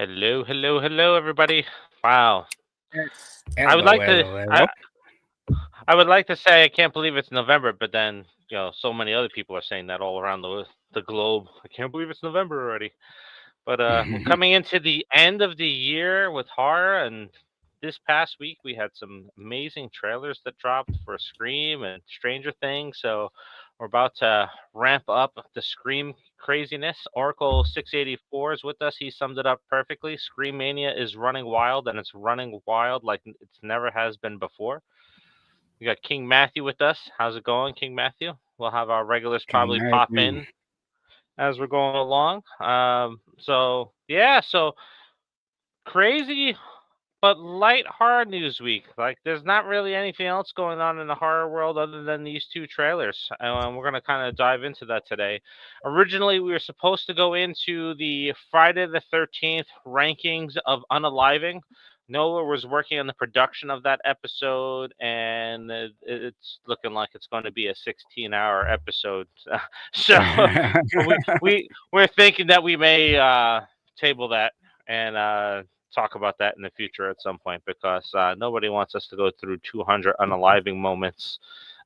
Hello, hello, hello, everybody. Wow. Yes. I would Hello, like to. hello, I hello. I would like to say I can't believe it's November, but then so many other people are saying that all around the globe. I can't believe it's November already. But we're coming into the end of the year with horror, and this past week we had some amazing trailers that dropped for Scream and Stranger Things. So we're about to ramp up the Scream craziness. Oracle 684 is with us. He summed it up perfectly. Scream Mania is running wild, and it's running wild like it's never has been before. We got King Matthew with us. How's it going, King Matthew? We'll have our regulars King probably pop Matthew. in as we're going along. So yeah, so crazy but light horror news week. Like, there's not really anything else going on in the horror world other than these two trailers. And we're gonna kind of dive into that today. Originally, we were supposed to go into the Friday the 13th rankings of Unaliving. Noah was working on the production of that episode, and it's looking like it's going to be a 16-hour episode. So we're thinking that we may table that and talk about that in the future at some point because nobody wants us to go through 200 unaliving moments.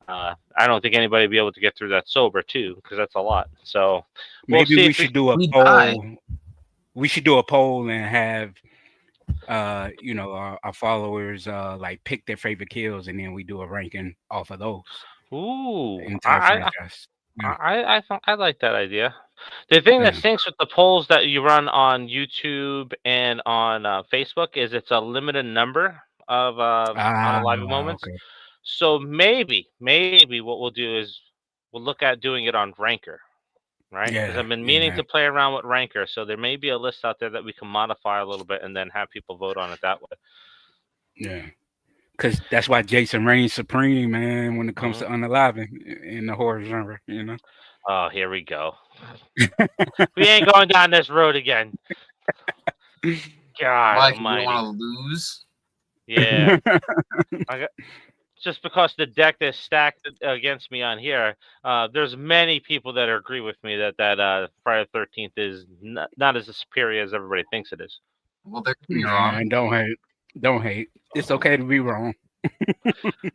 I don't think anybody will be able to get through that sober too because that's a lot. So we'll Maybe see we if we. should do a We die. poll. We should do a poll and have our followers like pick their favorite kills, and then we do a ranking off of those. The Ooh, entire franchise. Yeah. I like that idea. The thing that Yeah. stinks with the polls that you run on YouTube and on Facebook is it's a limited number of Ah, unaliving moments. okay. So maybe what we'll do is we'll look at doing it on Ranker, right? Because Yeah. I've been meaning Yeah. to play around with Ranker, so there may be a list out there that we can modify a little bit and then have people vote on it that way. Yeah. Because that's why Jason reigns supreme, man, when it comes Hmm. to unaliving in the horror genre. Oh, here we go. We ain't going down this road again. God Why? 'Cause you don't Almighty. want to lose. Yeah. I got, just because the deck is stacked against me on here, there's many people that agree with me that Friday the 13th is not as superior as everybody thinks it is. Well, they're gonna be wrong. Man, don't hate. Don't hate. It's okay to be wrong.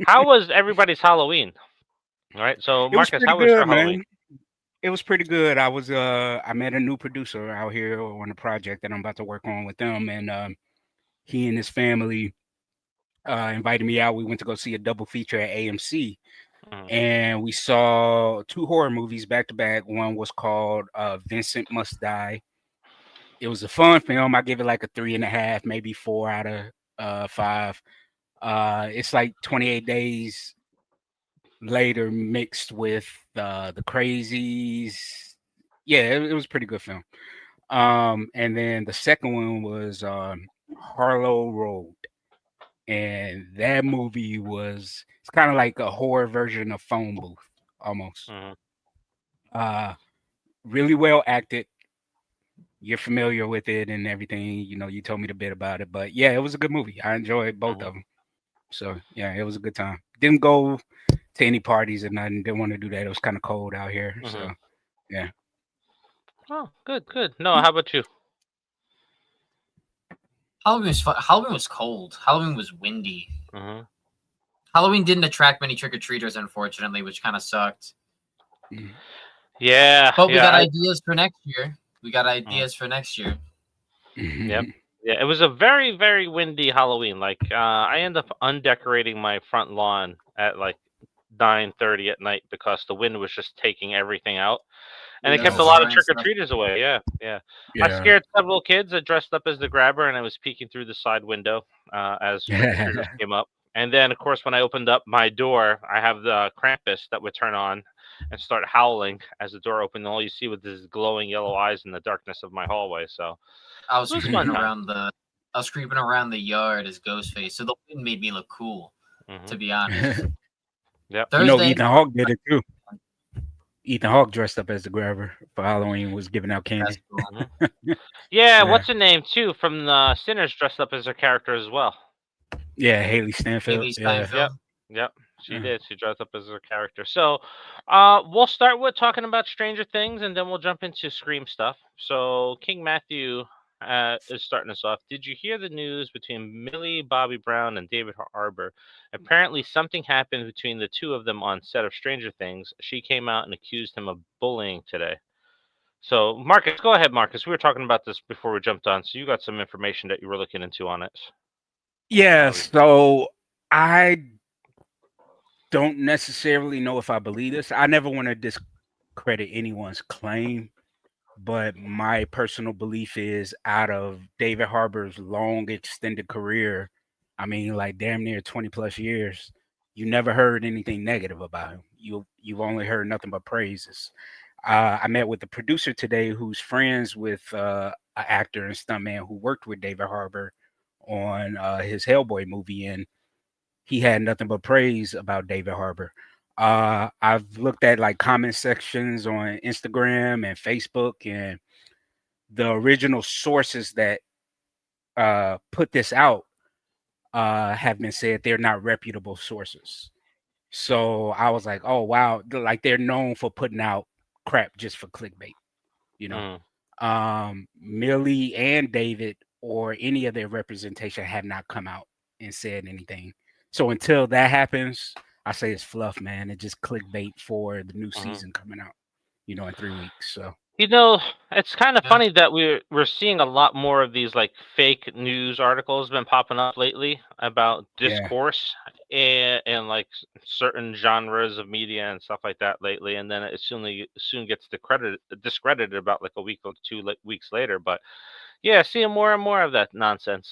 How was everybody's Halloween? All right, so It was Marcus, pretty how was your good, Halloween? man. It was pretty good. I met a new producer out here on a project that I'm about to work on with them, and he and his family invited me out. We went to go see a double feature at AMC, Mhm. and we saw two horror movies back to back. One was called Vincent Must Die. It was a fun film. I give it like a 3.5, maybe 4 out of 5. It's like 28 days later mixed with the crazies. Yeah, it was a pretty good film. And then the second one was Harlow Road, and that movie was it's kind of like a horror version of Phone Booth almost. Mhm. Uh, really well acted. You're familiar with it and everything. You told me the bit about it, but yeah, it was a good movie. I enjoyed both Mhm. of them. So yeah, it was a good time. Didn't go to any parties and nothing. Didn't want to do that. It was kind of cold out here. So Mhm. yeah. Oh, good, good. No, how about you? Halloween was fun. Halloween was cold. Halloween was windy. Mhm. Halloween didn't attract many trick or treaters, unfortunately, which kind of sucked. Mhm. Yeah, But we yeah. got ideas for next year. We got Mhm. ideas for next year. Yep. Yeah, it was a very, very windy Halloween. Like, I ended up undecorating my front lawn at like 9:30 at night because the wind was just taking everything out, and it Yeah, kept a Okay. lot of destroying trick or stuff. treaters away. Yeah, yeah. I Yeah. scared several kids that dressed up as the grabber, and I was peeking through the side window as trick or treaters came up. And then, of course, when I opened up my door, I have the Krampus that would turn on and start howling as the door opened. And all you see with his glowing yellow eyes in the darkness of my hallway. So I it was was a creeping fun time. around the I was creeping around the yard as Ghostface, so the wind made me look cool, Hmm. to be honest. Yep. Thursday, Ethan Hawke did it too. Ethan Hawke dressed up as the grabber for Halloween, was giving out that's candy. cool. Hmm. Yeah, Yeah. what's her name too from the Sinners dressed up as her character as well. Yeah, Haley Stanfield. Haley Yeah. Yep, Steinfeld. yep, she Yeah. did. She dressed up as her character. So, we'll start with talking about Stranger Things, and then we'll jump into Scream stuff. So, King Matthew, is starting us off. Did you hear the news between Millie Bobby Brown and David Harbour? Apparently, something happened between the two of them on set of Stranger Things. She came out and accused him of bullying today. So, Marcus, go ahead, Marcus. We were talking about this before we jumped on, so you got some information that you were looking into on it. Yeah, so I don't necessarily know if I believe this. I never want to discredit anyone's claim, but my personal belief is out of David Harbour's long extended career, I mean, like damn near 20 plus years, you never heard anything negative about him. You've only heard nothing but praises. I met with the producer today who's friends with an actor and stuntman who worked with David Harbour on his Hellboy movie, and he had nothing but praise about David Harbour. I've looked at like comment sections on Instagram and Facebook, and the original sources that put this out have been said they're not reputable sources. So I was like, oh wow, like they're known for putting out crap just for clickbait, you know. Millie and David or any of their representation have not come out and said anything. So until that happens, I say it's fluff, man. It's just clickbait for the new season coming out, you know, in 3 weeks. So You know, it's kind of funny that we're seeing a lot more of these like fake news articles been popping up lately about discourse and like certain genres of media and stuff like that lately, and then it soon gets discredited about like a week or two weeks later. But yeah, seeing more and more of that nonsense.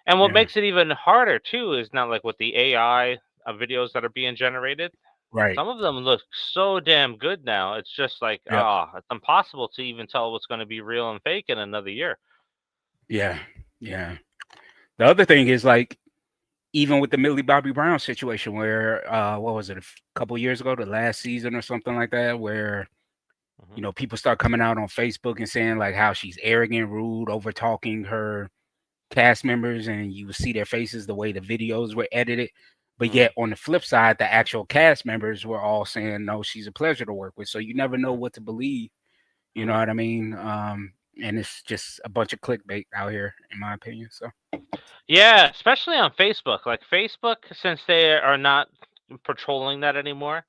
And what makes it even harder too is not like with the AI videos that are being generated. right. Some of them look so damn good now. It's just like, Yep. it's impossible to even tell what's going to be real and fake in another year. Yeah. The other thing is like, even with the Millie Bobby Brown situation, where what was it, a couple years ago, the last season or something like that, where you know people start coming out on Facebook and saying like how she's arrogant, rude, over talking her cast members, and you would see their faces the way the videos were edited. But yet on the flip side, the actual cast members were all saying, no, she's a pleasure to work with. So you never know what to believe. You know what I mean? And it's just a bunch of clickbait out here, in my opinion. So Yeah, especially on Facebook. Like Facebook, since they are not patrolling that anymore,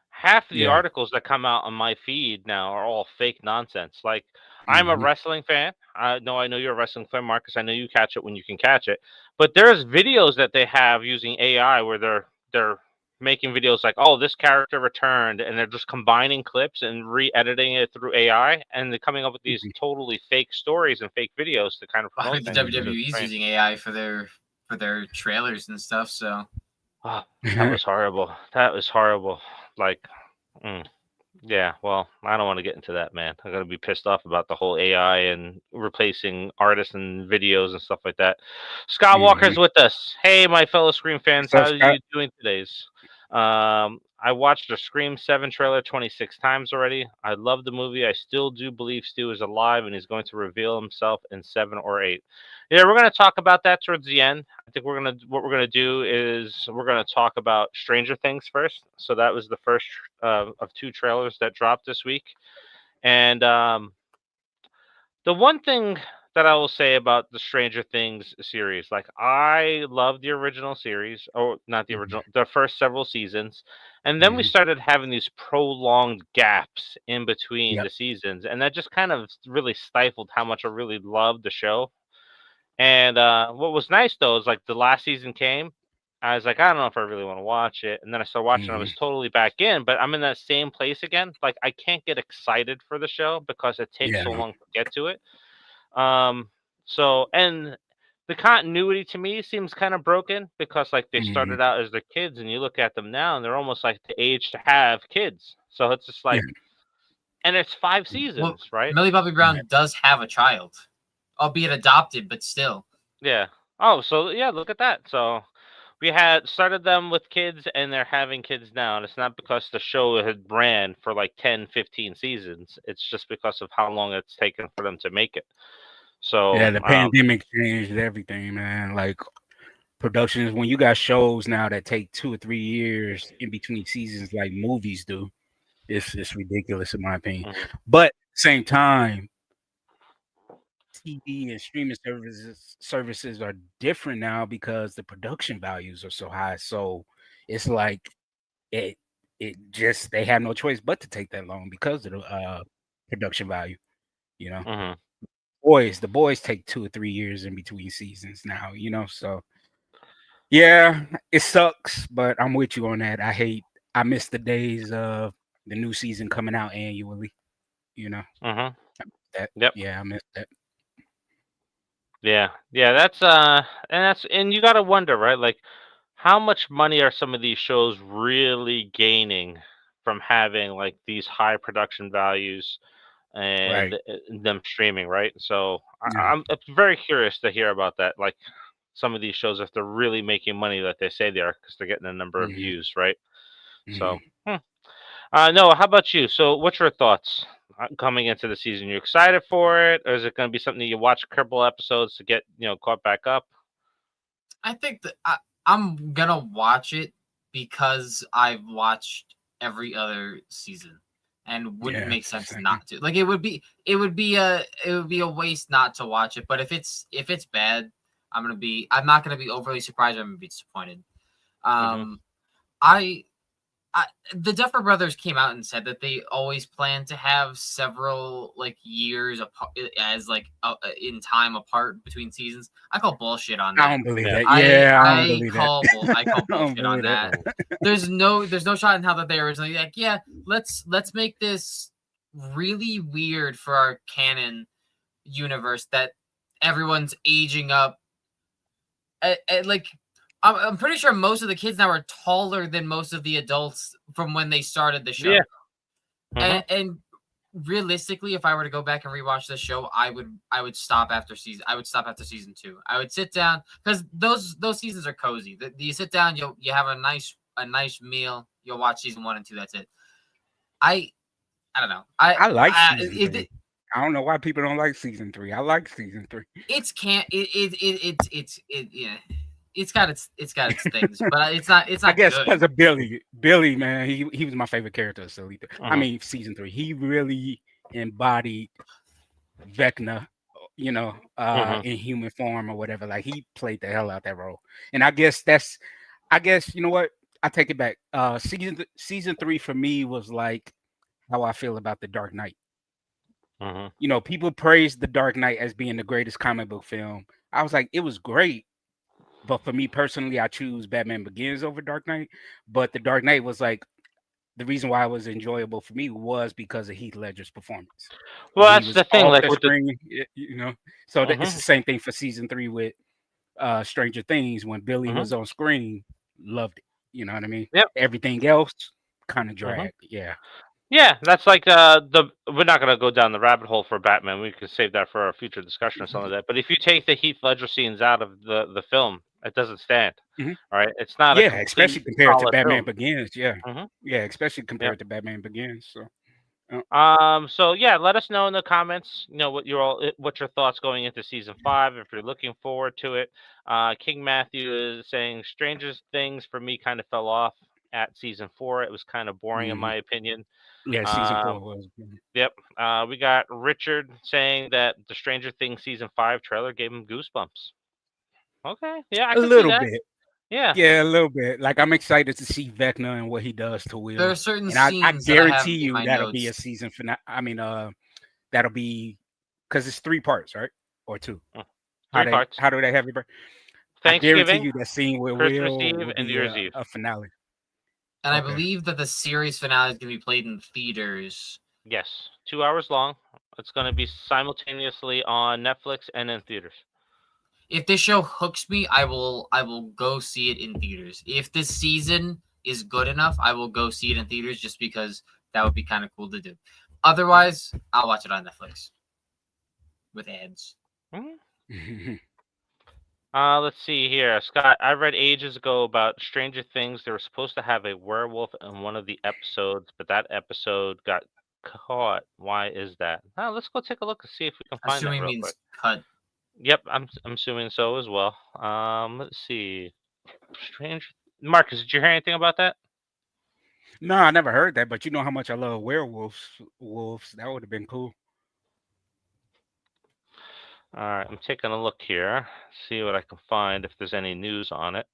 half the articles that come out on my feed now are all fake nonsense. Like I'm a wrestling fan. I know you're a wrestling fan, Marcus. I know you catch it when you can catch it. But there's videos that they have using AI where they're making videos like, oh, this character returned, and they're just combining clips and re-editing it through AI, and they're coming up with these totally fake stories and fake videos to kind of promote the things. WWE's using AI for their trailers and stuff. So that was horrible. That was horrible. Like, yeah. Well, I don't want to get into that, man. I'm gonna be pissed off about the whole AI and replacing artists and videos and stuff like that. Scott Walker's with us. Hey, my fellow Scream fans, how are you doing today? I watched the Scream 7 trailer 26 times already. I love the movie. I still do believe Stu is alive and he's going to reveal himself in 7 or 8. Yeah, we're going to talk about that towards the end. I think what we're going to do is we're going to talk about Stranger Things first. So that was the first of 2 trailers that dropped this week. And the one thing that I will say about the Stranger Things series, like I love the original series, or not the original, the first several seasons, and then we started having these prolonged gaps in between the seasons, and that just kind of really stifled how much I really loved the show. And what was nice though is like the last season came, I was like, I don't know if I really want to watch it, and then I started watching. I was totally back in, but I'm in that same place again. Like I can't get excited for the show because it takes so long to get to it. So and the continuity to me seems kind of broken because like they started out as their kids and you look at them now and they're almost like the age to have kids. So it's just like, and it's 5 seasons, right? Millie Bobby Brown does have a child, albeit adopted, but still. Yeah. Oh, so yeah, look at that. So we had started them with kids and they're having kids now. And it's not because the show had ran for like 10, 15 seasons. It's just because of how long it's taken for them to make it. So yeah, the pandemic changed everything, man. Like productions, when you got shows now that take 2 or 3 years in between seasons, like movies do, it's ridiculous in my opinion. But at the same time, TV and streaming services are different now because the production values are so high. So it's like it it just they have no choice but to take that long because of the production value. You know, Mhm. the boys take 2 or 3 years in between seasons now. So yeah, it sucks, but I'm with you on that. I miss the days of the new season coming out annually. You know Mhm. that. Yep. Yeah, I miss that. Yeah. Yeah. And you got to wonder, right? Like, how much money are some of these shows really gaining from having like these high production values and Right. them streaming, right? So Yeah. I'm very curious to hear about that. Like some of these shows, if they're really making money that they say they are, because they're getting a number of Hmm. views, right? So, Hmm. Noah, how about you? So, what's your thoughts coming into the season? You excited for it, or is it going to be something you watch a couple episodes to get caught back up? I think that I'm gonna watch it because I've watched every other season, and wouldn't Yeah. make sense Same. not to. Like it would be a waste not to watch it. But if it's bad, I'm not gonna be overly surprised. I'm gonna be disappointed. Hmm. Um, I the Duffer Brothers came out and said that they always plan to have several like years apart, as like in time apart between seasons. I call bullshit on I that. don't believe Yeah. that. I Yeah, I don't I believe that. call I call I don't bullshit on believe that. that. There's no shot in hell that they were originally like, yeah, let's make this really weird for our canon universe that everyone's aging up. Like I'm pretty sure most of the kids now are taller than most of the adults from when they started the Yeah. show. Hmm. And realistically, if I were to go back and rewatch the show, I would stop after season 2. I would sit down because those seasons are cozy. You sit down, you have a nice meal. You'll watch season 1 and 2. That's it. I I don't know. I like season It, 3. I don't know why people don't like season 3. I like season 3. it's can't it yeah. It's got its things, but it's I not guess good. because of Billy. Billy, man, he was my favorite character of Silly. I Hmm. mean, season 3. He really embodied Vecna, Hmm. in human form or whatever. Like he played the hell out that role. And I guess you know what? I take it back. Season 3 for me was like how I feel about The Dark Knight. Hmm. People praise The Dark Knight as being the greatest comic book film. I was like, it was great. But for me personally, I choose Batman Begins over Dark Knight. But The Dark Knight was like the reason why it was enjoyable for me was because of Heath Ledger's performance. Well, When he that's was the thing. off Like the with the. screen, So it's Hmm. the same thing for season 3 with Stranger Things. When Billy Hmm. was on screen, loved it. You know what I mean? Yep. Everything else kind of Hmm. dragged. Yeah. Yeah, that's like the. We're not gonna go down the rabbit hole for Batman. We could save that for a future discussion or something like that. But if you take the Heath Ledger scenes out of the film, it doesn't stand. Mhm. All right, it's not a Yeah, complete especially compared to solid Batman film. Begins. Yeah. Hmm. Yeah, especially Yep. compared to Batman Begins. So, uh, So yeah, let us know in the comments. What your thoughts going into season 5, if you're looking forward to it. King Matthew is saying Stranger Things for me kind of fell off at season 4. It was kind of boring in mhm. my opinion. Yeah, season Um, 4 was Yep. We got Richard saying that the Stranger Things season 5 trailer gave him goosebumps. Okay, yeah, I a can see little that. bit. Yeah. Yeah, a little bit. Like I'm excited to see Vecna and what he does to There are Will. certain And I scenes that I have guarantee in you my that'll be a notes. season finale. I mean, that'll be because it's 3 parts, right? Or 2. Mm. Three parts: How do they have it? I guarantee Thanksgiving, you that scene with Christmas Will Eve, will and New be Year's Eve. a finale. And I Okay. believe that the series finale is going to be played in theaters. Yes, 2 hours long. It's going to be simultaneously on Netflix and in theaters. If this show hooks me, I will go see it in theaters. If this season is good enough, I will go see it in theaters just because that would be kind of cool to do. Otherwise, I'll watch it on Netflix with ads. Mhm. Mhm. Let's see here, Scott. I read ages ago about Stranger Things. They were supposed to have a werewolf in one of the episodes, but that episode got caught. Why is that? Let's go take a look and see if we can find that Assuming real means quick. cut. Yep, I'm assuming so as well. Let's see. Strange. Marcus, did you hear anything about that? No, I never heard that, but you know how much I love werewolves. Wolves. That would have been cool. All right, I'm taking a look here, see what I can find if there's any news on it.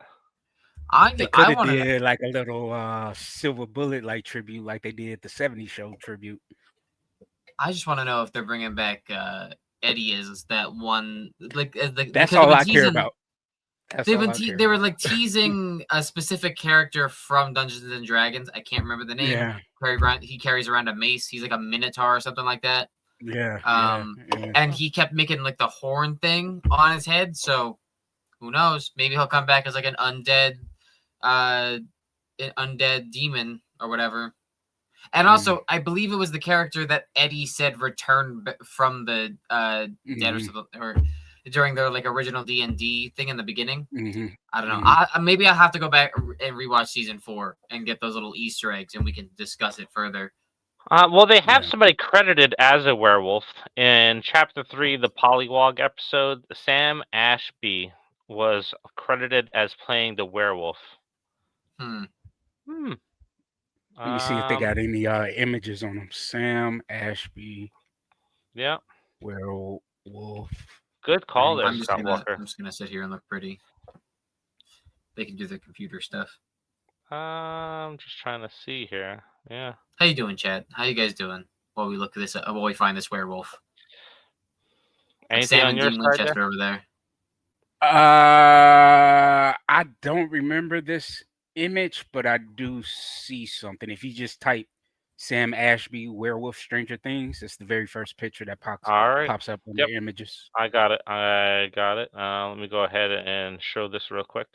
They I could have want to. did like a little silver bullet like tribute, like they did the '70s show tribute. I just want to know if they're bringing back Eddie as that one, That's because all they've been I care teasing. about. That's They've all been I care they were about. like teasing a specific character from Dungeons and Dragons. I can't remember the name. Yeah, He carries around a mace. He's like a minotaur or something like that. yeah. And he kept making like the horn thing on his head. So who knows? Maybe he'll come back as like an undead demon or whatever. And also, I believe it was the character that Eddie said returned from the dead or something, or during their like original D&D thing in the beginning. I don't know. Maybe I'll have to go back and rewatch season 4 and get those little Easter eggs, and we can discuss it further. Well, they have somebody credited as a werewolf in Chapter 3, the Polywog episode. Sam Ashby was credited as playing the werewolf. Let me see if they got any images on them. Sam Ashby. Yeah. Werewolf. Good call there, I'm Scott Walker. I'm just gonna sit here and look pretty. They can do their computer stuff. I'm just trying to see here. Yeah. How you doing, Chad? How you guys doing? While we look at this, while we find this werewolf. Anything Sam on and your Dean side Winchester there? over there. I don't remember this image, but I do see something. If you just type Sam Ashby werewolf Stranger Things, it's the very first picture that pops up in the images. I got it. Let me go ahead and show this real quick.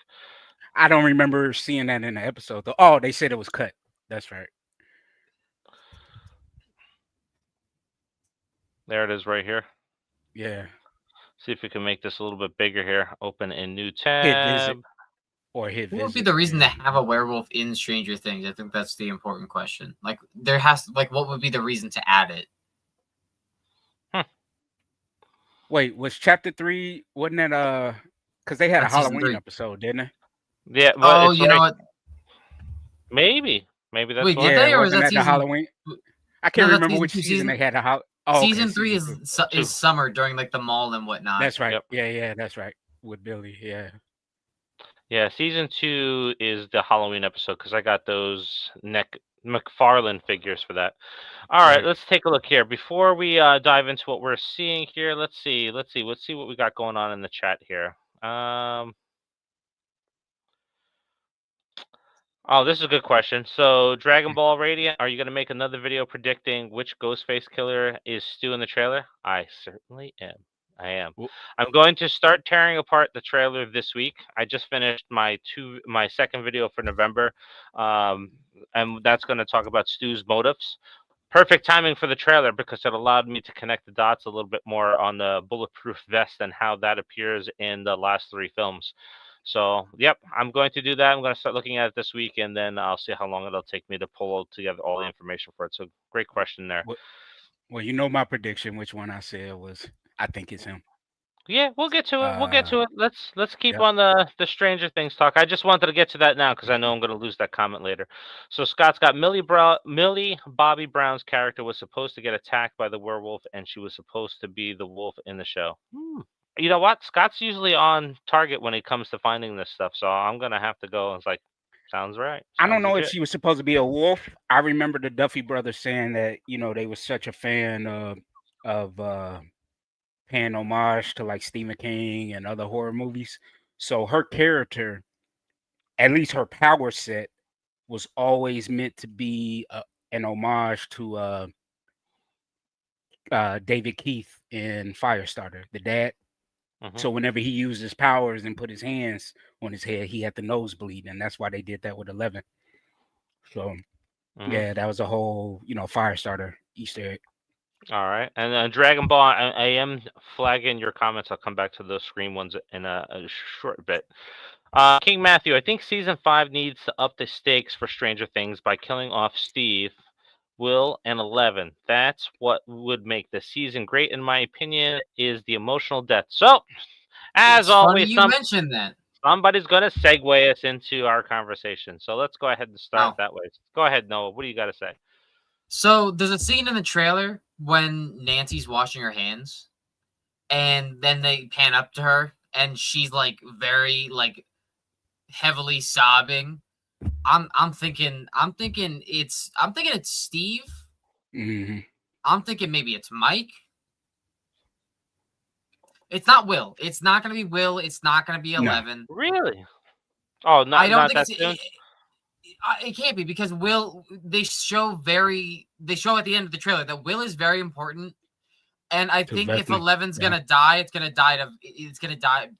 I don't remember seeing that in the episode though. Oh, they said it was cut. That's right. There it is right here. Yeah. See if we can make this a little bit bigger here. Open a new tab. Hit visit. Or hit What visit. would be the reason to have a werewolf in Stranger Things? I think that's the important question. Like, what would be the reason to add it? Wait, was Chapter 3? Wasn't that because they had a Halloween episode, didn't they? Yeah. Well, you know what? Maybe that's wait. what. Did they, or was wasn't that the Halloween? I can't remember which season they had a season 3 is summer during like the mall and whatnot. That's right. Yep. Yeah, that's right. With Billy, yeah. Yeah, season 2 is the Halloween episode because I got those McFarlane figures for that. All right, let's take a look here. Before we dive into what we're seeing here, let's see what we got going on in the chat here. Oh, this is a good question. So, Dragon Ball Radiant, are you going to make another video predicting which Ghostface killer is Stu in the trailer? I certainly am. I am. I'm going to start tearing apart the trailer this week. I just finished my second video for November, and that's going to talk about Stu's motives. Perfect timing for the trailer because it allowed me to connect the dots a little bit more on the bulletproof vest and how that appears in the last 3 films. So, yep, I'm going to do that. I'm going to start looking at it this week, and then I'll see how long it'll take me to pull together all the information for it. So, great question there. Well, you know my prediction, which one I said was, I think it's him. Yeah, we'll get to it. Let's keep on the Stranger Things talk. I just wanted to get to that now because I know I'm going to lose that comment later. So Scott's got Millie Bobby Brown's character was supposed to get attacked by the werewolf, and she was supposed to be the wolf in the show. You know what? Scott's usually on target when it comes to finding this stuff, so I'm going to have to go. It's like, sounds right. I don't know if she was supposed to be a wolf. I remember the Duffy brothers saying that, they were such a fan of paying homage to like Stephen King and other horror movies. So her character, at least her power set, was always meant to be an homage to David Keith in Firestarter, the dad. So whenever he used his powers and put his hands on his head, he had the nosebleed, and that's why they did that with 11. So yeah, that was a whole Firestarter Easter egg. All right, and Dragon Ball, I am flagging your comments. I'll come back to those screen ones in a short bit. King Matthew, I think season 5 needs to up the stakes for Stranger Things by killing off Steve, Will, and 11. That's what would make the season great, in my opinion, is the emotional death. So, as always, you mentioned that. Somebody's going to segue us into our conversation. So let's go ahead and start that way. Go ahead, Noah. What do you got to say? So there's a scene in the trailer when Nancy's washing her hands, and then they pan up to her, and she's like very like heavily sobbing. I'm thinking it's Steve. Mm-hmm. I'm thinking maybe it's Mike. It's not Will. It's not going to be Will. It's not going to be No. 11. Really? Oh, I don't not think that soon. it can't be, because Will, they show at the end of the trailer that Will is very important, and I think if Vecna. 11's Yeah. gonna die,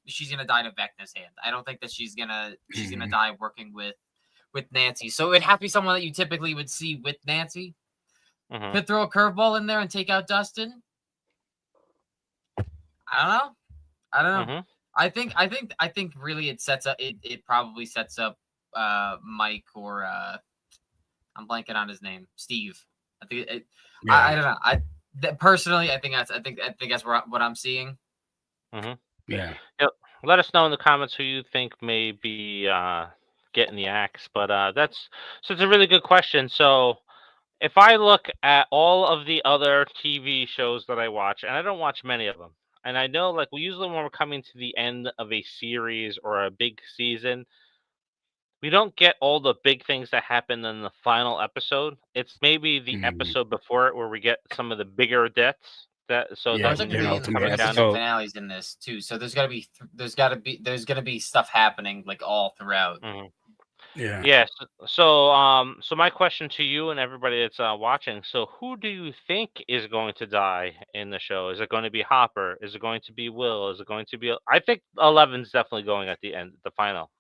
she's gonna die to Vecna's hand. I don't think that she's gonna die working with Nancy. So it'd have to be someone that you typically would see with Nancy. Could throw a curveball in there and take out Dustin. I don't know. I think really it sets up. It probably sets up Mike or I'm blanking on his name, Steve. I think I don't know. Personally, I think that's what I'm seeing. Yeah. Yep. Let us know in the comments who you think may be getting the axe. But it's a really good question. So if I look at all of the other TV shows that I watch, and I don't watch many of them, and I know like usually when we're coming to the end of a series or a big season, we don't get all the big things that happen in the final episode. It's maybe the episode before it where we get some of the bigger deaths. That so There's that going to be episode finales in this too. So there's going to be stuff happening like all throughout. Yeah. Yes. So my question to you and everybody that's watching. So who do you think is going to die in the show? Is it going to be Hopper? Is it going to be Will? Is it going to be? I think 11's definitely going at the end, the final.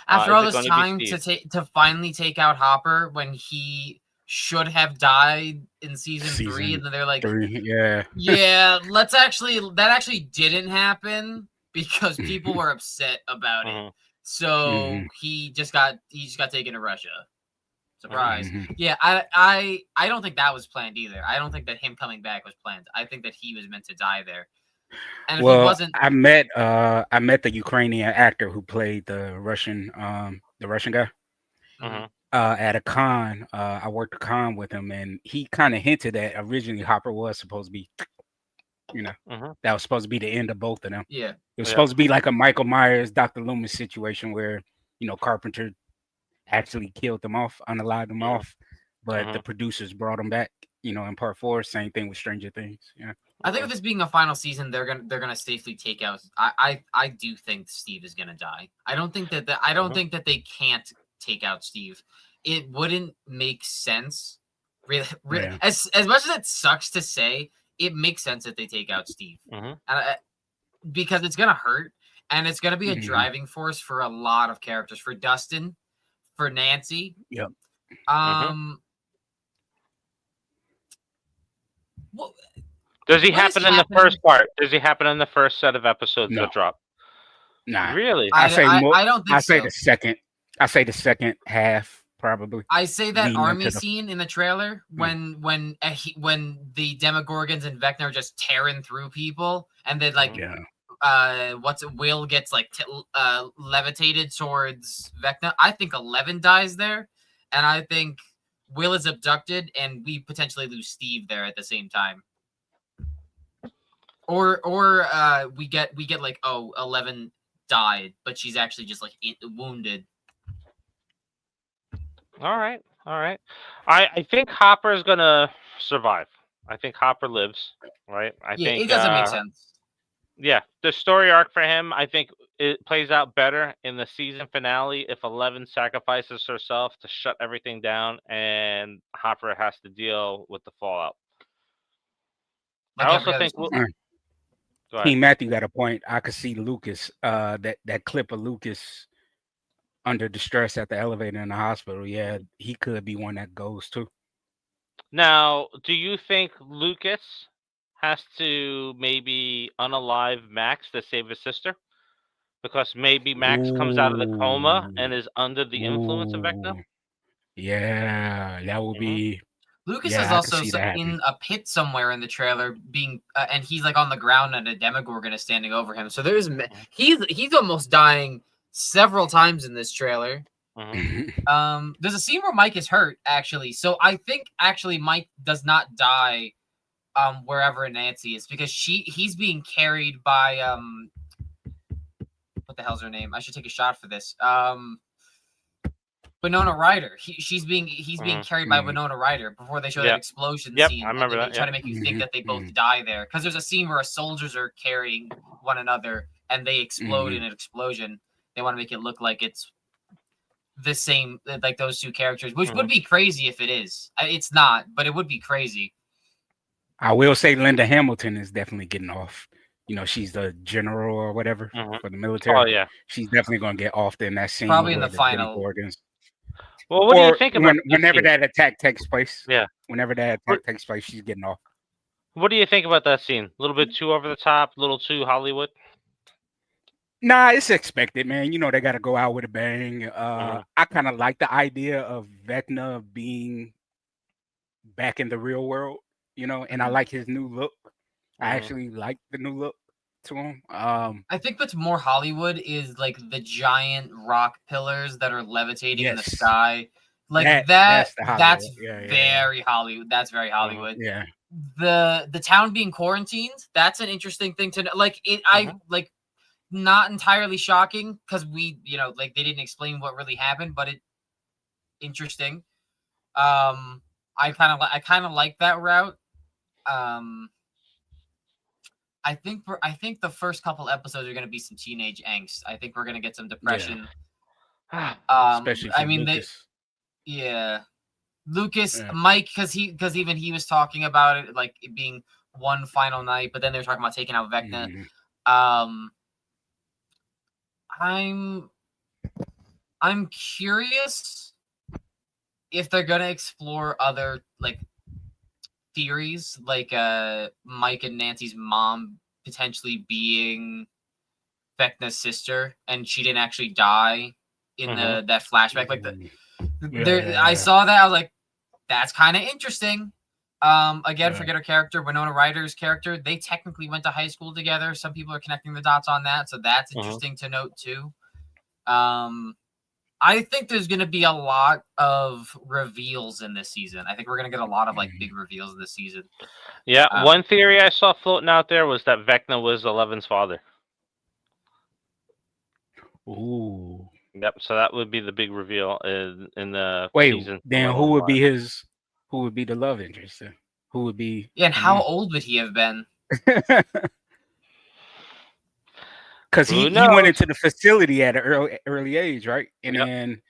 After all this time to finally take out Hopper when he should have died in season 3, and then they're like, let's that actually didn't happen because people were upset about it. So he just got taken to Russia. Surprise. Yeah, I don't think that was planned either. I don't think that him coming back was planned. I think that he was meant to die there. And if he wasn't, I met the Ukrainian actor who played the Russian guy. At a con. I worked a con with him, and he kind of hinted that originally Hopper was supposed to be, that was supposed to be the end of both of them. Yeah, it was supposed to be like a Michael Myers, Dr. Loomis situation where Carpenter actually killed them off, unalived them off, but the producers brought them back. In part 4, same thing with Stranger Things. Yeah. I think with this being a final season, they're gonna safely take out. I do think Steve is gonna die. I don't think that think that they can't take out Steve. It wouldn't make sense. Really, as much as it sucks to say, it makes sense that they take out Steve, because it's gonna hurt, and it's gonna be a driving force for a lot of characters. For Dustin, for Nancy. Yep. Well, does he happen in the first part? Does he happen in the first set of episodes that drop? Nah. Really? I don't think so. I say the second half probably. I say that army scene in the trailer when the Demogorgons and Vecna are just tearing through people, and then Will gets like levitated towards Vecna. I think 11 dies there, and I think Will is abducted, and we potentially lose Steve there at the same time. Or we get like 11 died, but she's actually just like wounded. All right. I think Hopper is gonna survive. I think Hopper lives. Right. I think it doesn't make sense. Yeah, the story arc for him, I think it plays out better in the season finale if 11 sacrifices herself to shut everything down, and Hopper has to deal with the fallout. I also think. Team Matthew got a point. I could see Lukas, that clip of Lukas under distress at the elevator in the hospital. Yeah, he could be one that goes too. Now, do you think Lukas has to maybe unalive Max to save his sister? Because maybe Max comes out of the coma and is under the influence of Vecna? Yeah, that would be... Lukas is also in a pit somewhere in the trailer, being and he's like on the ground and a Demogorgon is standing over him. So he's almost dying several times in this trailer. There's a scene where Mike is hurt, actually. So I think actually Mike does not die wherever Nancy is, because he's being carried by what the hell's her name? I should take a shot for this. Winona Ryder. He's being carried by Winona Ryder before they show that explosion scene. I remember and that. They try to make you think that they both die there, because there's a scene where soldiers are carrying one another and they explode in an explosion. They want to make it look like it's the same, like those two characters, which would be crazy if it is. It's not, but it would be crazy. I will say Linda Hamilton is definitely getting off. You know, she's the general or whatever for the military. Oh yeah, she's definitely going to get off in that scene. Probably in the final. Organs. Well, what do you think about whenever that attack takes place? Yeah, whenever that attack takes place, she's getting off. What do you think about that scene? A little bit too over the top, a little too Hollywood? Nah, it's expected, man. You know they got to go out with a bang. I kind of like the idea of Vecna being back in the real world, you know, and I like his new look. I actually like the new look to him. I think what's more Hollywood is like the giant rock pillars that are levitating in the sky. Like that's very Hollywood. That's very Hollywood. Yeah. The town being quarantined, that's an interesting thing to know. Like like not entirely shocking, because we, you know, like they didn't explain what really happened, but it interesting. I kind of like that route. I think the first couple episodes are going to be some teenage angst. I think we're going to get some depression. Yeah. Especially I mean, Lukas. Lukas, Mike, because even he was talking about it, like it being one final night, but then they were talking about taking out Vecna. I'm curious if they're gonna explore other like theories, like Mike and Nancy's mom potentially being Vecna's sister, and she didn't actually die in that flashback. Like I saw that, I was like, that's kind of interesting. Again, forget her character, Winona Ryder's character. They technically went to high school together. Some people are connecting the dots on that, so that's interesting to note too. I think there's going to be a lot of reveals in this season. I think we're going to get a lot of like big reveals this season. Yeah, one theory I saw floating out there was that Vecna was Eleven's father. Ooh. Yep. So that would be the big reveal in the season. Then who would be his? Who would be the love interest? Who would be? Yeah, and how old would he have been? Because he went into the facility at an early age, right? And then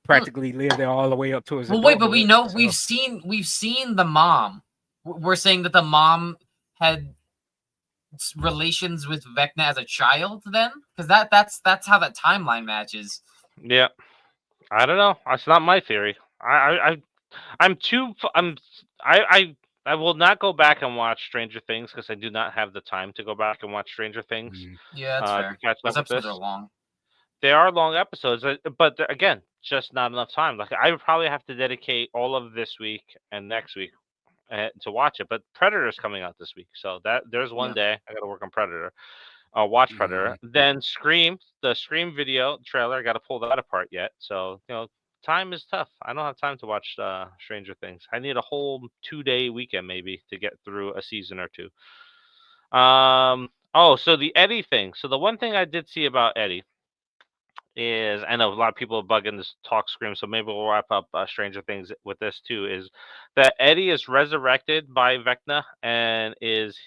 practically lived there all the way up to his. Well, wait, but we know we've seen the mom. We're saying that the mom had relations with Vecna as a child, then, because that's how that timeline matches. Yeah, I don't know. That's not my theory. I will not go back and watch Stranger Things because I do not have the time to go back and watch Stranger Things. Yeah, that's fair. Those episodes are long. They are long episodes, but again, just not enough time. Like I would probably have to dedicate all of this week and next week to watch it. But Predator's coming out this week, so there's one day I got to work on Predator. Watch Predator, then Scream, the Scream video trailer. I got to pull that apart yet. So time is tough. I don't have time to watch Stranger Things. I need a whole 2-day weekend maybe to get through a season or two. So the Eddie thing. So the one thing I did see about Eddie is, I know a lot of people are bugging this talk Scream, so maybe we'll wrap up Stranger Things with this too, is that Eddie is resurrected by Vecna and is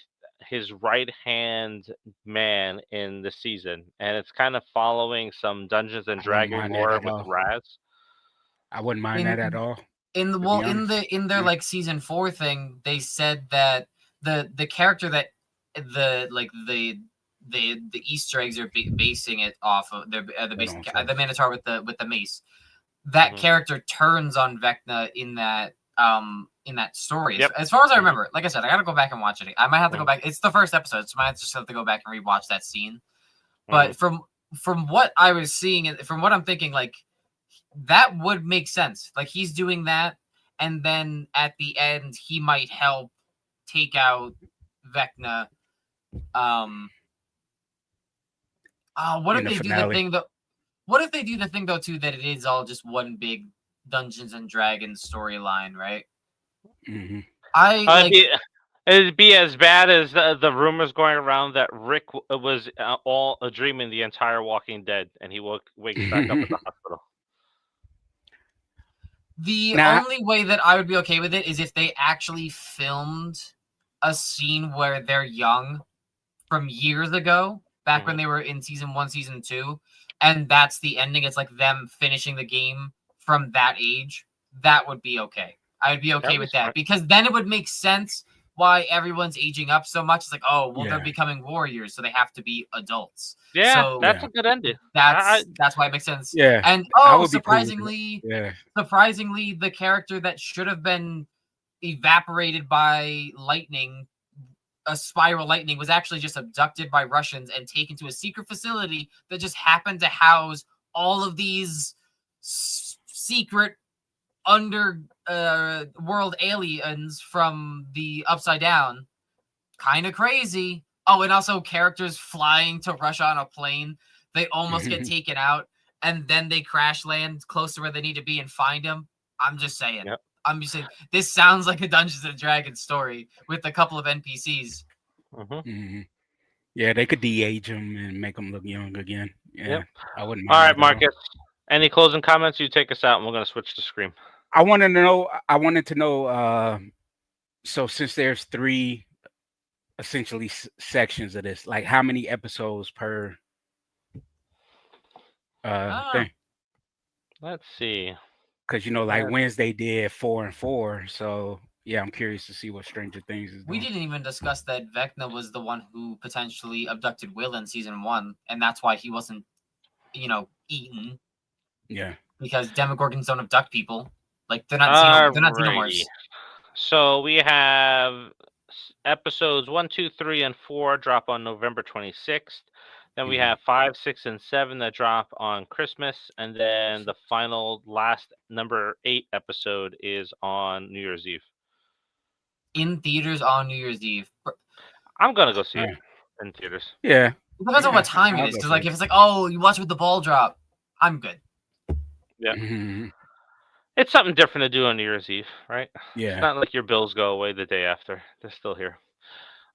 his right-hand man in the season. And it's kind of following some Dungeons and Dragons lore with Raz. I wouldn't mind that at all. In their like season 4 thing, they said that the character that the Easter eggs are basing it off of, the Minotaur with the mace. That character turns on Vecna in that story. Yep. As far as I remember, like I said, I gotta go back and watch it. I might have to go back. It's the first episode, so I might just have to go back and rewatch that scene. But from what I was seeing and from what I'm thinking, like, that would make sense. Like, he's doing that, and then at the end, he might help take out Vecna. What if they do the thing though? What if they do the thing though too, that it is all just one big Dungeons and Dragons storyline, right? It'd be as bad as the rumors going around that Rick was all dreaming the entire Walking Dead, and he wakes back up at the hospital. The Now- only way that I would be okay with it is if they actually filmed a scene where they're young from years ago, back when they were in season 1, season 2, and that's the ending. It's like them finishing the game from that age. That would be okay. I would be okay with that because then it would make sense why everyone's aging up so much. It's like, oh, well, they're becoming warriors, so they have to be adults. Yeah, so that's a good ending. That's why it makes sense. Yeah, and surprisingly, surprisingly, the character that should have been evaporated by lightning, a spiral lightning, was actually just abducted by Russians and taken to a secret facility that just happened to house all of these secret world aliens from the Upside Down. Kind of crazy. Oh, and also characters flying to Russia on a plane. They almost get taken out, and then they crash land close to where they need to be and find them. I'm just saying. Yep. I'm just saying. This sounds like a Dungeons and Dragons story with a couple of NPCs. Yeah, they could de-age them and make them look young again. Yeah, I wouldn't. All right, Marcus. Any closing comments? You take us out, and we're going to switch to Scream. I wanted to know. So since there's 3 essentially sections of this, like how many episodes per thing? Let's see. Because like Wednesday did 4 and 4, so yeah, I'm curious to see what Stranger Things is doing. We didn't even discuss that Vecna was the one who potentially abducted Will in season 1, and that's why he wasn't, eaten. Yeah. Because Demogorgons don't abduct people. Like they're not xenomorphs. So we have episodes 1, 2, 3, and 4 drop on November 26th. Then we have 5, 6, and 7 that drop on Christmas, and then the last number 8 episode is on New Year's Eve. In theaters on New Year's Eve. I'm gonna go see it in theaters. Yeah. It depends on what time it is. Because if it's like, oh, you watch it with the ball drop, I'm good. Yeah. It's something different to do on New Year's Eve, right? Yeah. It's not like your bills go away the day after. They're still here.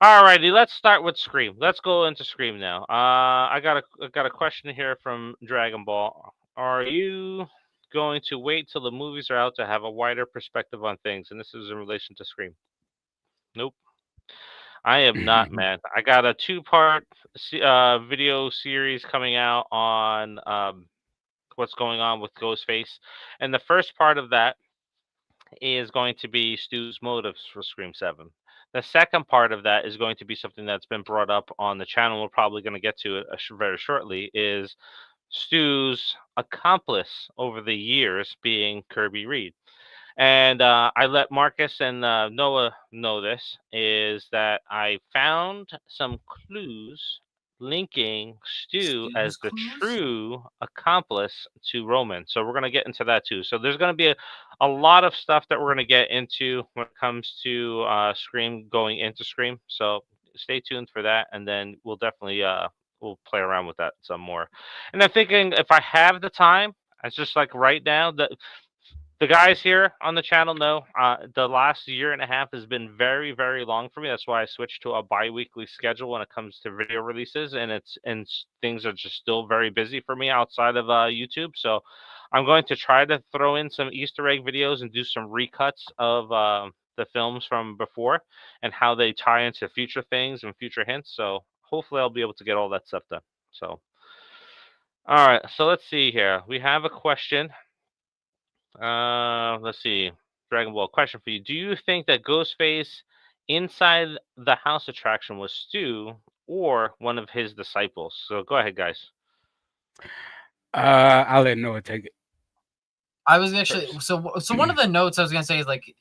Alrighty, let's start with Scream. Let's go into Scream now. I got a question here from Dragon Ball. Are you going to wait till the movies are out to have a wider perspective on things? And this is in relation to Scream. Nope. I am not, man. I got a 2-part video series coming out on what's going on with Ghostface. And the first part of that is going to be Stu's motives for Scream 7. The second part of that is going to be something that's been brought up on the channel. We're probably going to get to it very shortly, is Stu's accomplice over the years being Kirby Reed. And I let Marcus and Noah know this, is that I found some clues linking Stu as the true accomplice to Roman. So we're going to get into that too. So there's going to be a lot of stuff that we're going to get into when it comes to Scream, going into Scream. So stay tuned for that, and then we'll definitely we'll play around with that some more. And I'm thinking, if I have the time, it's just like right now, the guys here on the channel know the last year and a half has been very, very long for me. That's why I switched to a bi-weekly schedule when it comes to video releases, and things are just still very busy for me outside of YouTube. So I'm going to try to throw in some Easter egg videos and do some recuts of the films from before and how they tie into future things and future hints. So hopefully I'll be able to get all that stuff done. So, all right. So let's see here. We have a question. Let's see. Dragon Ball, question for you. Do you think that Ghostface inside the house attraction was Stu or one of his disciples? So go ahead, guys. I'll let Noah take it. I was actually so one of the notes I was gonna say is like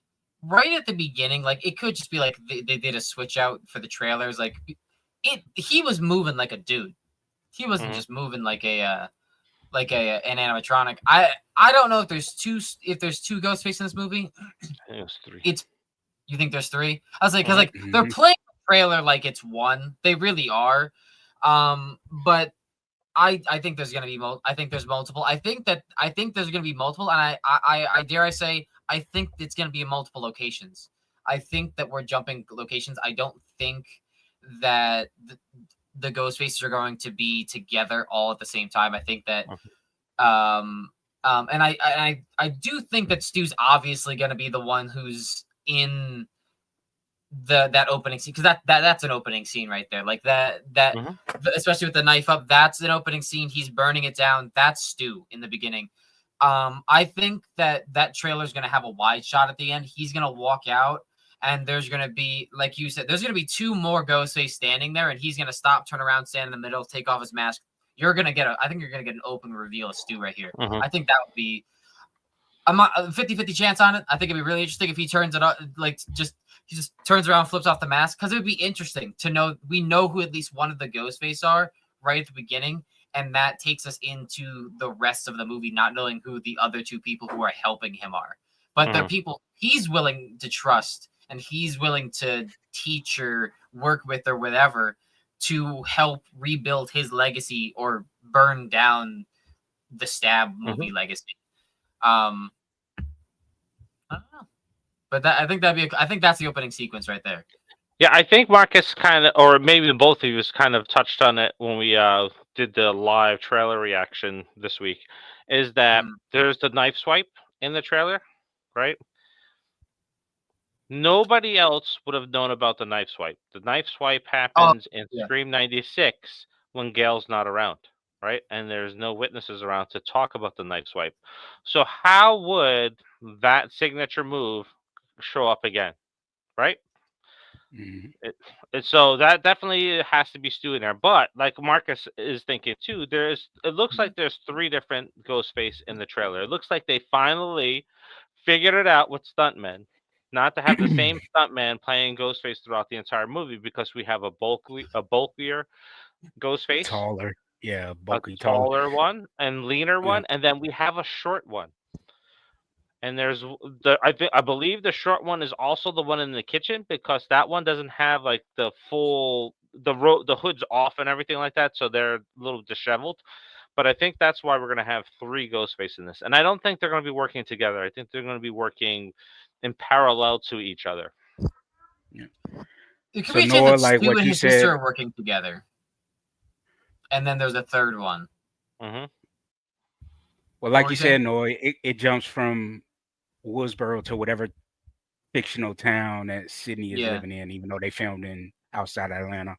right at the beginning, like it could just be like they did a switch out for the trailers. Like he was moving like a dude. He wasn't just moving like an animatronic. I don't know if there's two Ghostface in this movie. I think it was 3. You think there's 3? I was like, because like they're playing the trailer like it's 1. They really are. But I think there's gonna be I think there's multiple. I think there's gonna be multiple, and I dare I say I think it's gonna be in multiple locations. I think that we're jumping locations. I don't think that the Ghostfaces are going to be together all at the same time. I think that and I do think that Stu's obviously going to be the one who's in that opening scene, because that's an opening scene right there, like that especially with the knife up, that's an opening scene. He's burning it down. That's Stu in the beginning. I think that trailer is going to have a wide shot at the end. He's going to walk out, and there's going to be, like you said, there's going to be two more Ghostface standing there, and he's going to stop, turn around, stand in the middle, take off his mask. I think you're going to get an open reveal of Stu right here. I think that would be, I'm not 50-50 chance on it. I think it'd be really interesting if he turns it up, like he just turns around, flips off the mask, because it would be interesting to know, we know who at least one of the Ghostface are right at the beginning, and that takes us into the rest of the movie not knowing who the other two people who are helping him are. But they're people he's willing to trust, and he's willing to teach or work with or whatever to help rebuild his legacy or burn down the Stab movie legacy. I don't know. But I think that's the opening sequence right there. Yeah, I think Marcus kind of, or maybe both of you, kind of touched on it when we did the live trailer reaction this week. Is that there's the knife swipe in the trailer, right? Nobody else would have known about the knife swipe. The knife swipe happens in Scream 96 when Gail's not around, right? And there's no witnesses around to talk about the knife swipe. So how would that signature move show up again, right? So that definitely has to be Stu in there. But like Marcus is thinking too, it looks like there's 3 different Ghostface in the trailer. It looks like they finally figured it out with stuntmen, not to have the same stuntman playing Ghostface throughout the entire movie, because we have a bulkier Ghostface, taller, taller one, and leaner one, and then we have a short one. And there's I believe the short one is also the one in the kitchen, because that one doesn't have like the full the hood's off and everything like that, so they're a little disheveled. But I think that's why we're going to have 3 Ghostface in this, and I don't think they're going to be working together. I think they're going to be working in parallel to each other. Yeah. It could be a chance that Stu and his sister are working together, and then there's a third one. Well, like you said, Noy, it jumps from Woodsboro to whatever fictional town that Sydney is living in, even though they filmed in outside Atlanta.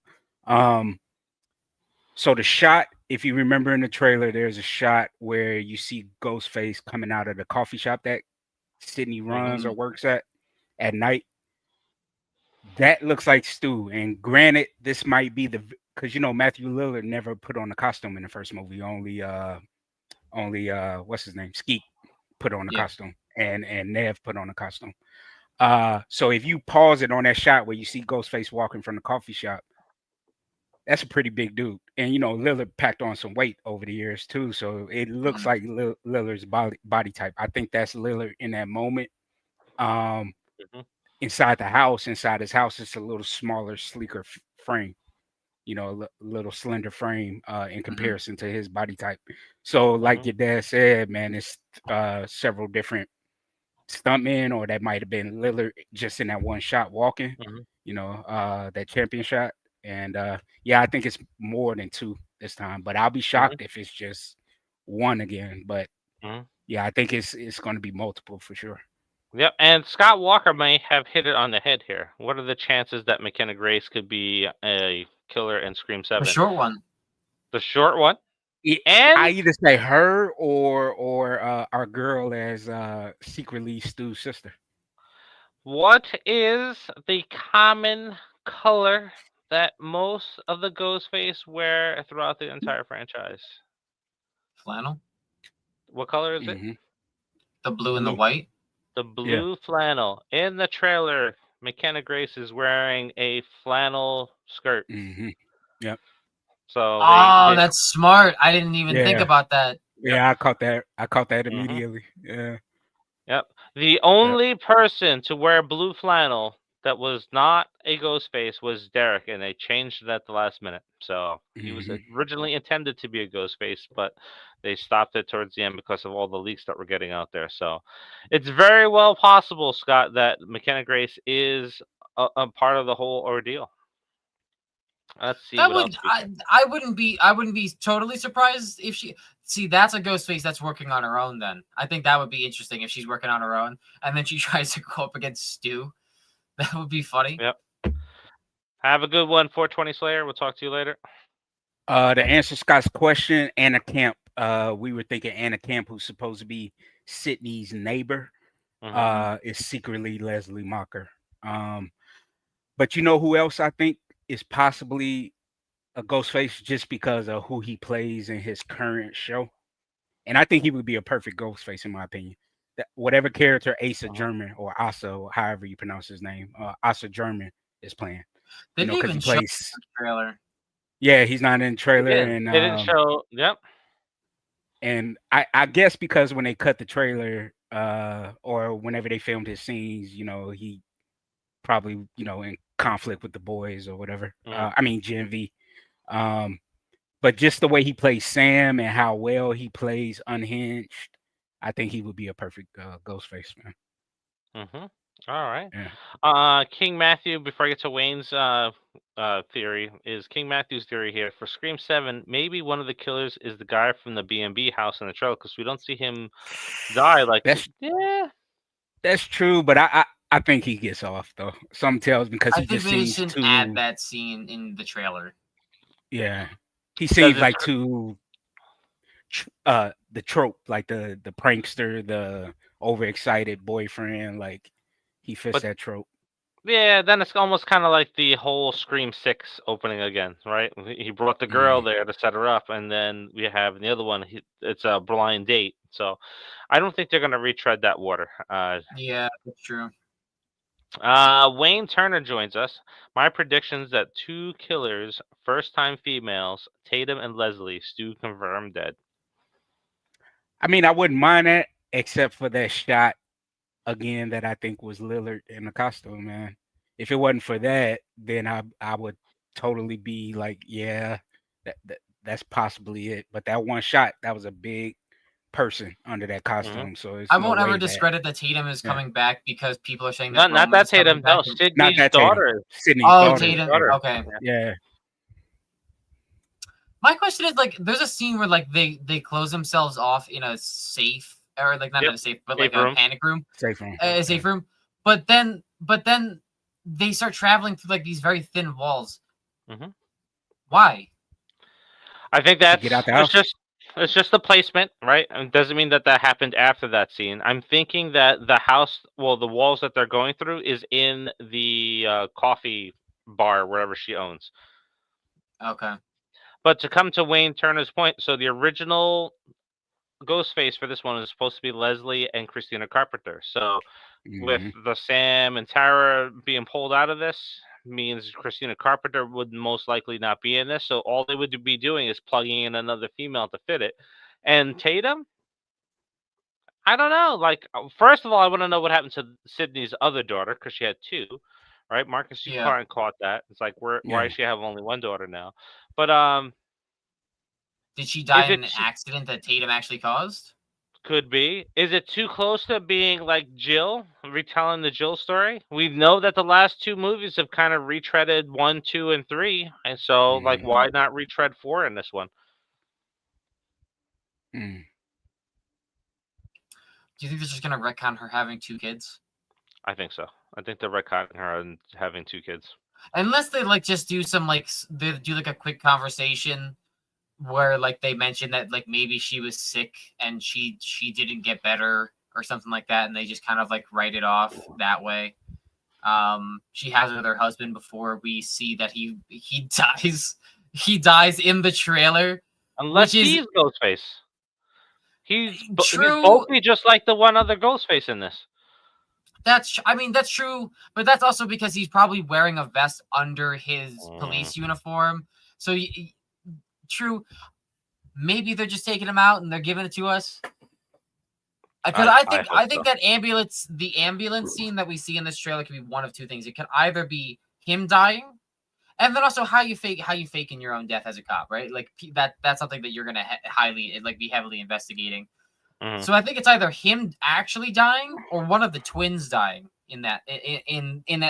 So the shot, if you remember in the trailer, there's a shot where you see Ghostface coming out of the coffee shop that Sydney runs or works at night. That looks like Stu. And granted, this might be because Matthew Lillard never put on a costume in the first movie. Only what's his name, Skeet, put on a costume, and Nev put on a costume. So if you pause it on that shot where you see Ghostface walking from the coffee shop, that's a pretty big dude. And Lillard packed on some weight over the years too, so it looks like Lillard's body type. I think that's Lillard in that moment. Inside his house, it's a little smaller, sleeker frame. A little slender frame in comparison to his body type. So like your dad said, man, it's several different stuntmen, or that might have been Lillard just in that one shot walking, that champion shot. And I think it's more than 2 this time, but I'll be shocked if it's just 1 again. But I think it's going to be multiple for sure. Yep, and Scott Walker may have hit it on the head here. What are the chances that McKenna Grace could be a killer in Scream 7? The short one. The short one? And I either say her or our girl as secretly Stu's sister. What is the common color that most of the Ghostface wear throughout the entire franchise? Flannel. What color is it? The blue and the white. The blue flannel. In the trailer, McKenna Grace is wearing a flannel skirt. Yep. So that's smart. I didn't even think about that. Yeah, I caught that immediately. Yeah. Yep. The only person to wear blue flannel that was not a Ghostface was Derek, and they changed it at the last minute. So he was Mhm. originally intended to be a Ghostface, but they stopped it towards the end because of all the leaks that were getting out there. So it's very well possible, Scott, that McKenna Grace is a part of the whole ordeal. Let's see That what would else we can. I wouldn't be totally surprised if she see that's a Ghostface that's working on her own. Then I think that would be interesting if she's working on her own and then she tries to go up against Stu. That would be funny. Yep. Have a good one, 420 Slayer. We'll talk to you later. To answer Scott's question, Anna Camp. We were thinking Anna Camp, who's supposed to be Sydney's neighbor, is secretly Leslie Mocker. But you know who else I think is possibly a Ghostface just because of who he plays in his current show, and I think he would be a perfect Ghostface in my opinion. That whatever character Asa German or Asa, or however you pronounce his name, Asa German is playing. They You know, didn't because he even show plays. the trailer. Yeah, he's not in the trailer, and They didn't show. Yep. And I guess because when they cut the trailer, or whenever they filmed his scenes, you know, he probably, you know, in conflict with the boys or whatever. I mean, Gen V. But just the way he plays Sam and how well he plays Unhinged, I think he would be a perfect Ghostface, man. All right. Yeah. King Matthew, before I get to Wayne's theory, is King Matthew's theory here for Scream 7. Maybe one of the killers is the guy from the B&B house in the trailer because we don't see him die. Like, That's true, but I think he gets off though. Some tells because I he think just they seems shouldn't too. add that scene in the trailer. Yeah, he seems like too. The trope, like the prankster, the overexcited boyfriend, like he fits that trope. Yeah, then it's almost kind of like the whole Scream 6 opening again, right? He brought the girl there to set her up, and then we have the other one. It's a blind date, so I don't think they're going to retread that water. Yeah, that's true. Wayne Turner joins us. My predictions that 2 killers, first-time females, Tatum and Leslie, Stu confirmed dead. I mean, I wouldn't mind that, except for that shot again that I think was Lillard in the costume, man. If it wasn't for that, then I would totally be like, yeah, that's possibly it. But that one shot, that was a big person under that costume, so it's I no won't way ever discredit that Tatum is coming back because people are saying that Not that Tatum, no, Sydney's daughter. Sydney's daughter. Tatum. Okay. Yeah. My question is like, there's a scene where like they close themselves off in a safe, or like not in a safe, but like a panic room, safe room, a safe room. But then they start traveling through like these very thin walls. Why? I think that's get out the house. It's just the placement, right? It doesn't mean that happened after that scene. I'm thinking that the house, well, the walls that they're going through is in the coffee bar, wherever she owns. Okay. But to come to Wayne Turner's point, so the original Ghostface for this one is supposed to be Leslie and Christina Carpenter. So with the Sam and Tara being pulled out of this, means Christina Carpenter would most likely not be in this. So all they would be doing is plugging in another female to fit it. And Tatum, I don't know. Like, first of all, I want to know what happened to Sydney's other daughter because she had 2, right? Marcus, you caught that. It's like, why does she have only one daughter now? But did she die in an accident that Tatum actually caused? Could be. Is it too close to being like Jill, retelling the Jill story? We know that the last 2 movies have kind of retreaded 1, 2, and 3, and so like, why not retread 4 in this one? Do you think they're just gonna retcon her having 2 kids? I think so. I think they're retconning her and having 2 kids. Unless they like just do some like they do like a quick conversation where like they mentioned that like maybe she was sick and she didn't get better or something like that, and they just kind of like write it off that way. She has it with her husband before we see that he dies. He dies in the trailer. Unless he's Ghostface. He's bulky just like the one other Ghostface in this. That's true, but that's also because he's probably wearing a vest under his police uniform. So true. Maybe they're just taking him out and they're giving it to us. Because I I hope think so. that the ambulance scene that we see in this trailer could be one of two things. It could either be him dying, and then also how you faking your own death as a cop, right? Like that's something that you're gonna be heavily investigating. Mhm. So I think it's either him actually dying or one of the twins dying in that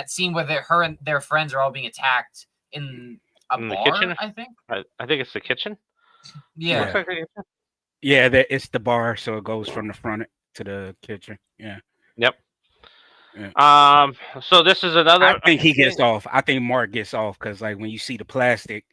scene where her and their friends are all being attacked in a In the bar. kitchen? I think. I think it's the kitchen. Yeah. Looks like the kitchen. Yeah, it's the bar, so it goes from the front to the kitchen. Yeah. Yep. Yeah. So this is I another think he thing. gets off. I think Mark gets off because, like, when you see the plastic,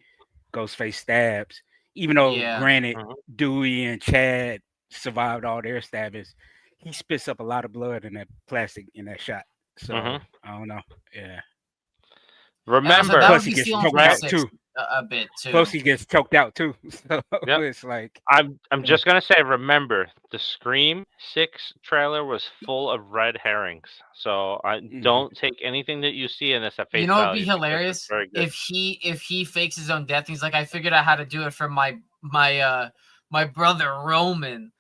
Ghostface stabs. Even though, Yeah. granted, Mhm. Dewey and Chad survived all their stabbings, he spits up a lot of blood in that plastic in that shot. So Mhm. I don't know. Yeah. And also, Remember, that Plus, would he be gets stealing from choked the right? out six too. a bit too. Plus, he gets choked out too. So Yep. it's like, I'm yeah. just gonna say, remember, the Scream 6 trailer was full of red herrings. So I don't take anything that you see in this at face You know what'd be value because it's hilarious very good. if he fakes his own death. He's like, I figured out how to do it from my brother Roman.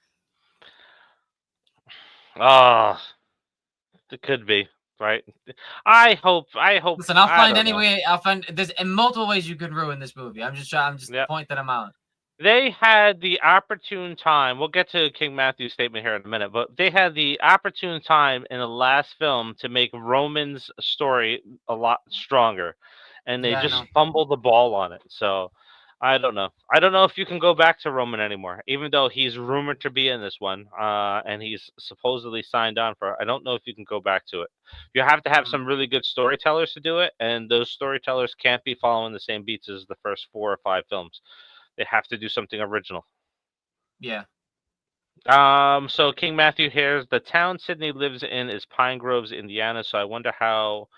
Oh, it could be right. I hope. Listen, I'll I find don't any know. way. I'll find there's in multiple ways you could ruin this movie. I'm just Yeah. pointing them out. They had the opportune time. We'll get to King Matthew's statement here in a minute, but they had the opportune time in the last film to make Roman's story a lot stronger, and they Yeah, I just know. fumbled the ball on it. So I don't know. I don't know if you can go back to Roman anymore, even though he's rumored to be in this one, and he's supposedly signed on for it. I don't know if you can go back to it. You have to have some really good storytellers to do it, and those storytellers can't be following the same beats as the first 4 or 5 films. They have to do something original. Yeah. So King Matthew here's the town Sydney lives in is Pine Groves, Indiana. So I wonder how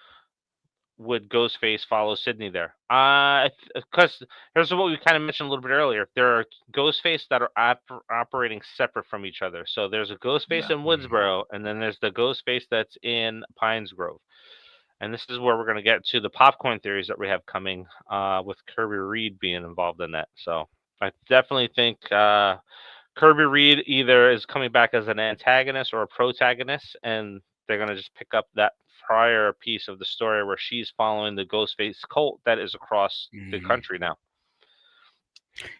would Ghostface follow Sydney there? Because here's what we kind of mentioned a little bit earlier. There are Ghostface that are operating separate from each other. So there's a Ghostface Yeah. in Woodsboro, and then there's the Ghostface that's in Pines Grove. And this is where we're going to get to the popcorn theories that we have coming with Kirby Reed being involved in that. So I definitely think Kirby Reed either is coming back as an antagonist or a protagonist, and they're going to just pick up that prior piece of the story where she's following the Ghostface cult that is across the country now.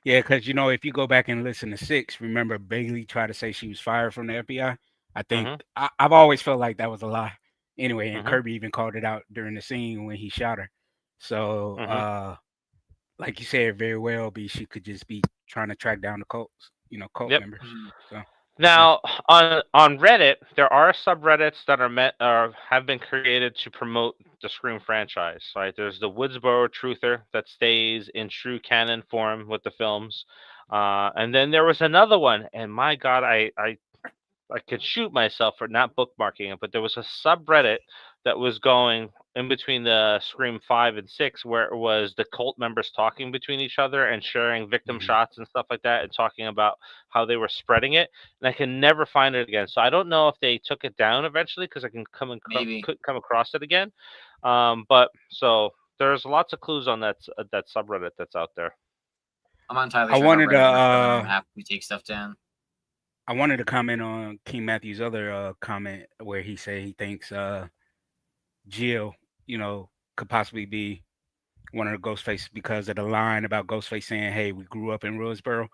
Yeah, because if you go back and listen to 6, remember Bailey tried to say she was fired from the FBI. I think I've always felt like that was a lie. Anyway, and Kirby even called it out during the scene when he shot her. So, like you said, very well be she could just be trying to track down the cult members. So Now, on Reddit, there are subreddits that have been created to promote the Scream franchise. Right, there's the Woodsboro Truther that stays in true canon form with the films, and then there was another one. And my God, I could shoot myself for not bookmarking it, but there was a subreddit that was going in between the Scream 5 and 6 where it was the cult members talking between each other and sharing victim shots and stuff like that and talking about how they were spreading it. And I can never find it again. So I don't know if they took it down eventually because I can could come across it again. But so there's lots of clues on that subreddit that's out there. I'm not entirely I sure how wanted Reddit works other than to have we take stuff down. I wanted to comment on King Matthew's other comment where he said he thinks Jill, could possibly be one of the Ghostface because of the line about Ghostface saying, "Hey, we grew up in Roseboro."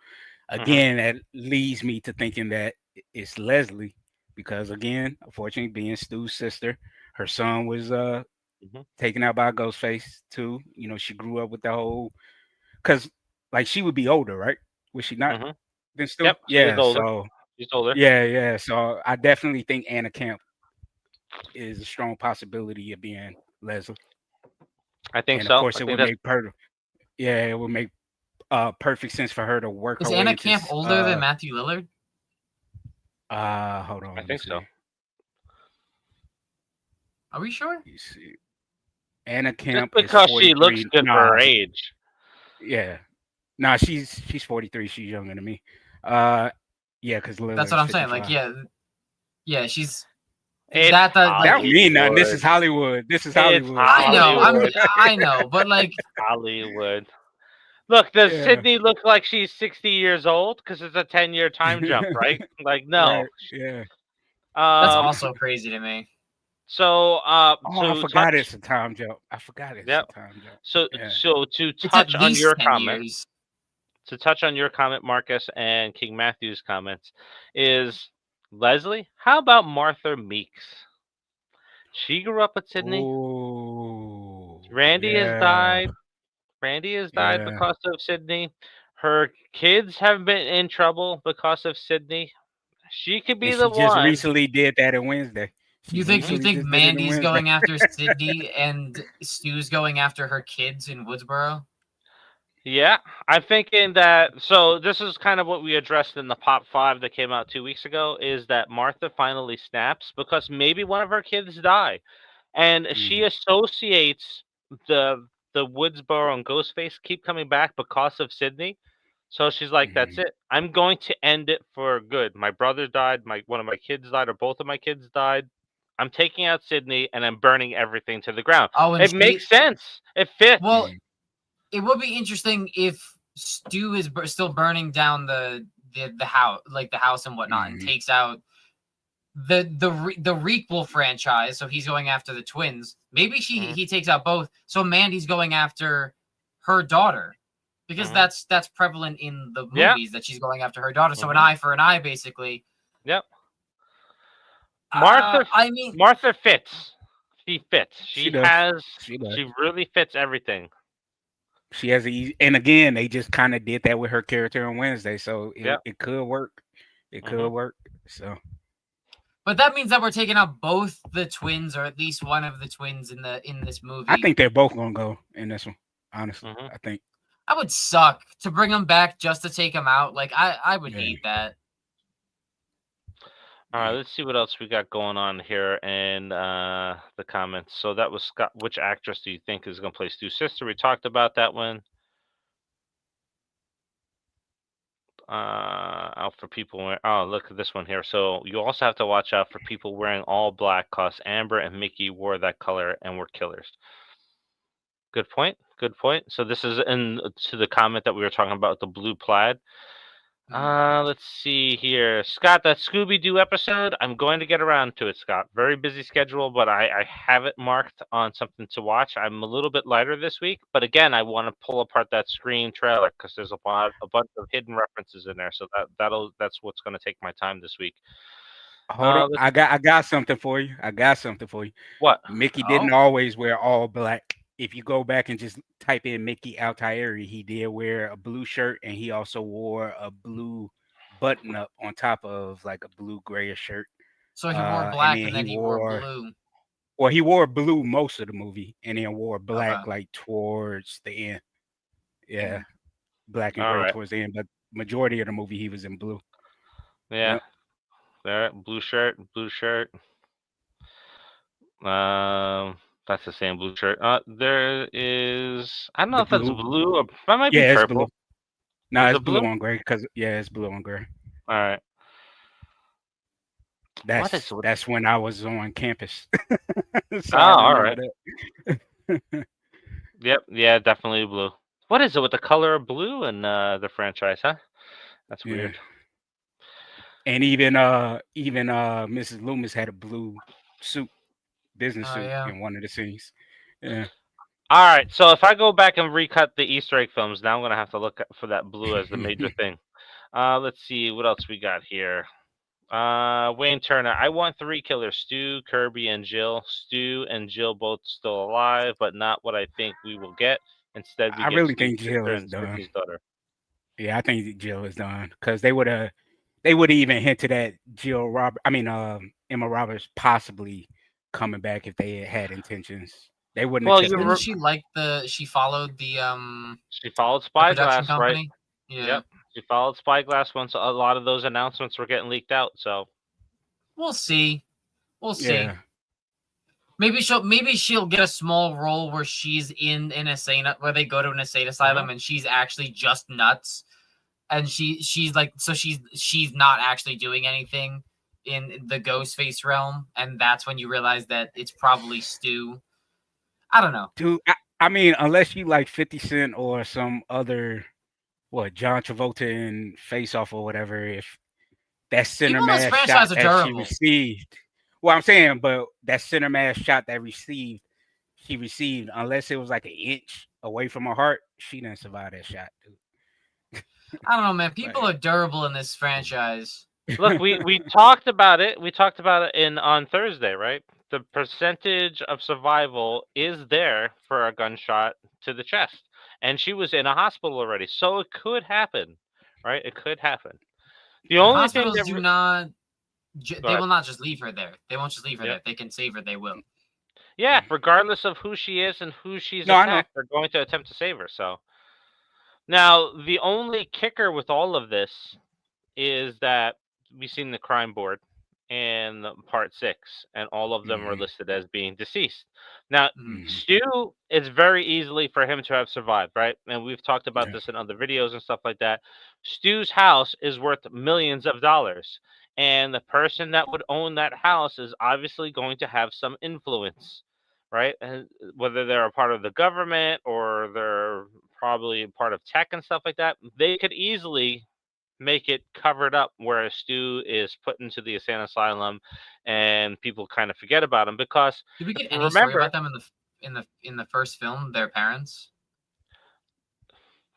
Again, that leads me to thinking that it's Leslie because, again, unfortunately, being Stu's sister, her son was taken out by Ghostface too. She grew up with the whole because, like, she would be older, right? Was she not? Than Stu? Yep, she was Yeah. older. So She's older. yeah. So I definitely think Anna Camp is a strong possibility of being Leslie. I think And of so. course, I it think would that's make it would make perfect sense for her to work Is her way Anna into. Camp older than Matthew Lillard? Hold on. I think so. Are we sure? You see, Anna Just Camp is because she 43. looks good for her age. Yeah. Nah, she's 43. She's younger than me. Yeah, because That's what I'm saying. Like, yeah, she's that don't mean nothing. This is Hollywood. It's Hollywood. I know, but like Hollywood. Look, does Sydney look like she's 60 years old? Because it's a 10-year time jump, right? Like, no. Right. Yeah. That's Um, also crazy to me. so Oh, I to forgot touch, it's a time jump. I forgot it's yep. a time jump. So Yeah. so to It's at touch on least your 10 comment, years. Marcus and King Matthew's comments, is Leslie. How about Martha Meeks? She grew up with Sydney. Oh, Randy has yeah, died. Randy has died yeah. because of Sydney. Her kids have been in trouble because of Sydney. She could be And the she just one. recently did that in Wednesday. She You recently think just did it in Mandy's Wednesday. going after Sydney and Stu's going after her kids in Woodsboro? Yeah, I'm thinking that. So this is kind of what we addressed in the Pop 5 that came out 2 weeks ago. Is that Martha finally snaps because maybe one of her kids die, and she Mhm, associates the Woodsboro and Ghostface keep coming back because of Sydney. So she's like, "That's mhm. it. I'm going to end it for good. My brother died. My one of my kids died, or both of my kids died. I'm taking out Sydney, and I'm burning everything to the ground." Oh, and It makes sense. It fits. well, Mhm, it would be interesting if Stu is still burning down the house, like the house and whatnot, and mhm, takes out the Requel franchise. So he's going after the twins. Maybe Mhm, he takes out both. So Mandy's going after her daughter because mhm. that's prevalent in the Yeah. movies that she's going after her daughter. So an Mhm. eye for an eye, basically. Yep. Martha I mean, Martha fits. She fits. She does. She does. She really fits everything. She has and again, they just kind of did that with her character on Wednesday, so Yep. it could work. It could Mhm. work. So but that means that we're taking out both the twins, or at least one of the twins in this I movie. think they're both gonna go in this one. Honestly, Mhm. I think. That would suck to bring them back just to take them out. Like I would Yeah, hate that. All right, yeah. let's see what else we got going on here in the comments. So that was Scott. Which actress do you think is going to play Stu's sister? We talked about that one. Out for people wearing. Oh, look at this one here. So you also have to watch out for people wearing all black, cause Amber and Mickey wore that color and were killers. Good point. Good point. So this is in to the comment that we were talking about the blue plaid. Let's see here, Scott. That Scooby Doo episode. I'm going to get around to it, Scott. Very busy schedule, but I have it marked on something to watch. I'm a little bit lighter this week, but again, I want to pull apart that Scream trailer because there's a bunch of hidden references in there. So that's what's going to take my time this week. Hold on, Let's I got something for you. I got something for you. what? Mickey Oh, didn't always wear all black. If you go back and just type in Mickey Altieri, he did wear a blue shirt and he also wore a blue button up on top of like a blue grayish shirt. so he wore And black then and then he wore blue. he wore blue most of the movie and then wore Okay. black like towards the end. Yeah, Mm. black and All gray right. towards the end, but majority of the movie he was in blue. Yeah. Yep. There. Blue shirt. Blue shirt. Um. That's the same blue shirt. There is. I don't know The if that's blue. blue or that might be Yeah, it's blue. purple. No, Is it's it blue blue? on gray because yeah, it's blue on gray. All right. What is with? That's when I was on campus. Oh, So I all remember right. that. Yep. Yeah, definitely blue. What is it with the color of blue and the franchise, huh? That's Yeah. weird. And even Mrs. Loomis had a blue suit, business Oh suit yeah. in one of the scenes. Yeah. All right. So if I go back and recut the Easter egg films, now I'm gonna have to look for that blue as the major thing. Let's see what else we got here. Wayne Turner. I want three killers: Stu, Kirby, and Jill. Stu and Jill both still alive, but not what I think we will get. Instead, we I get really Stu's think Jill sister is and done. Sydney's daughter. Yeah, I think Jill is done because they would have even hinted at Emma Roberts possibly coming back if they had intentions. They wouldn't have Well, kept Didn't Emma. she like she followed she followed the production Spyglass, right? company? Yeah. Yep, she followed Spyglass once a lot of those announcements were getting leaked out. So We'll see. We'll see. Yeah. Maybe she'll get a small role where she's in an insane where they go to an insane asylum and she's actually just nuts. And she's like so she's not actually doing anything in the Ghostface realm, and that's when you realize that it's probably Stu. I don't know. Dude, I mean, unless you like 50 Cent or some other John Travolta in Face Off or whatever, if that center People in this mass franchise shot are that she durable. received. Well, I'm saying, but that center mass shot that she received, unless it was like an inch away from her heart, she didn't survive that shot, dude. I don't know, man. People Like, are durable in this franchise. Look, we talked about it. We talked about it on Thursday, right? The percentage of survival is there for a gunshot to the chest, and she was in a hospital already, so it could happen, right? It could happen. The And only thing hospitals that do not. go They ahead. will not just leave her there. They won't just leave her Yeah. there. If they can save her, they will. Yeah, regardless of who she is and who she's no, I know. attacked, they're going to attempt to save her. So now the only kicker with all of this is that we've seen the crime board in part 6, and all of them are Mhm. listed as being deceased. Now, Mm. Stu, it's very easily for him to have survived, right? And we've talked about Yeah. this in other videos and stuff like that. Stu's house is worth millions of dollars, and the person that would own that house is obviously going to have some influence, right? And whether they're a part of the government or they're probably part of tech and stuff like that, they could easily make it covered up where Stu is put into the insane asylum and people kind of forget about him because Did we if get you any story remember, about them in the first film? Their parents.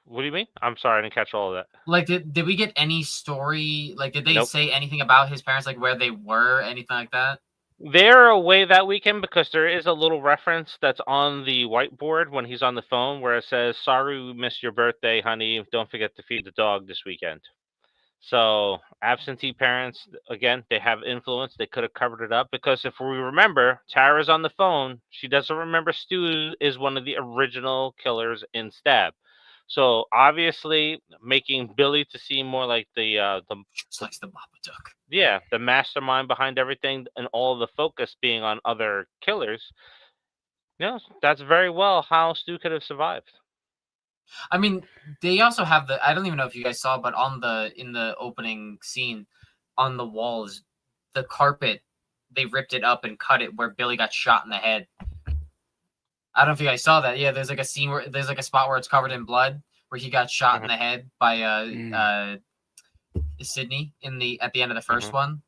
what do you mean? I'm sorry, I didn't catch all of that. Like, did we get any story? Like, did they Nope. say anything about his parents, like where they were, anything like that? They're away that weekend because there is a little reference that's on the whiteboard when he's on the phone where it says, "Sorry we missed your birthday, honey. Don't forget to feed the dog this weekend." So absentee parents, again, they have influence. They could have covered it up because if we remember, Tara's on the phone. She doesn't remember Stu is one of the original killers in Stab. So obviously, making Billy to seem more like Just likes the Babadook. the mastermind behind everything, and all the focus being on other killers. That's very well how Stu could have survived. I mean, they also have the. I don't even know if you guys saw, but in the opening scene, on the walls, the carpet, they ripped it up and cut it where Billy got shot in the head. I don't know if you guys saw that. Yeah, there's like a scene where there's like a spot where it's covered in blood where he got shot in the head by Sydney at the end of the 1st one.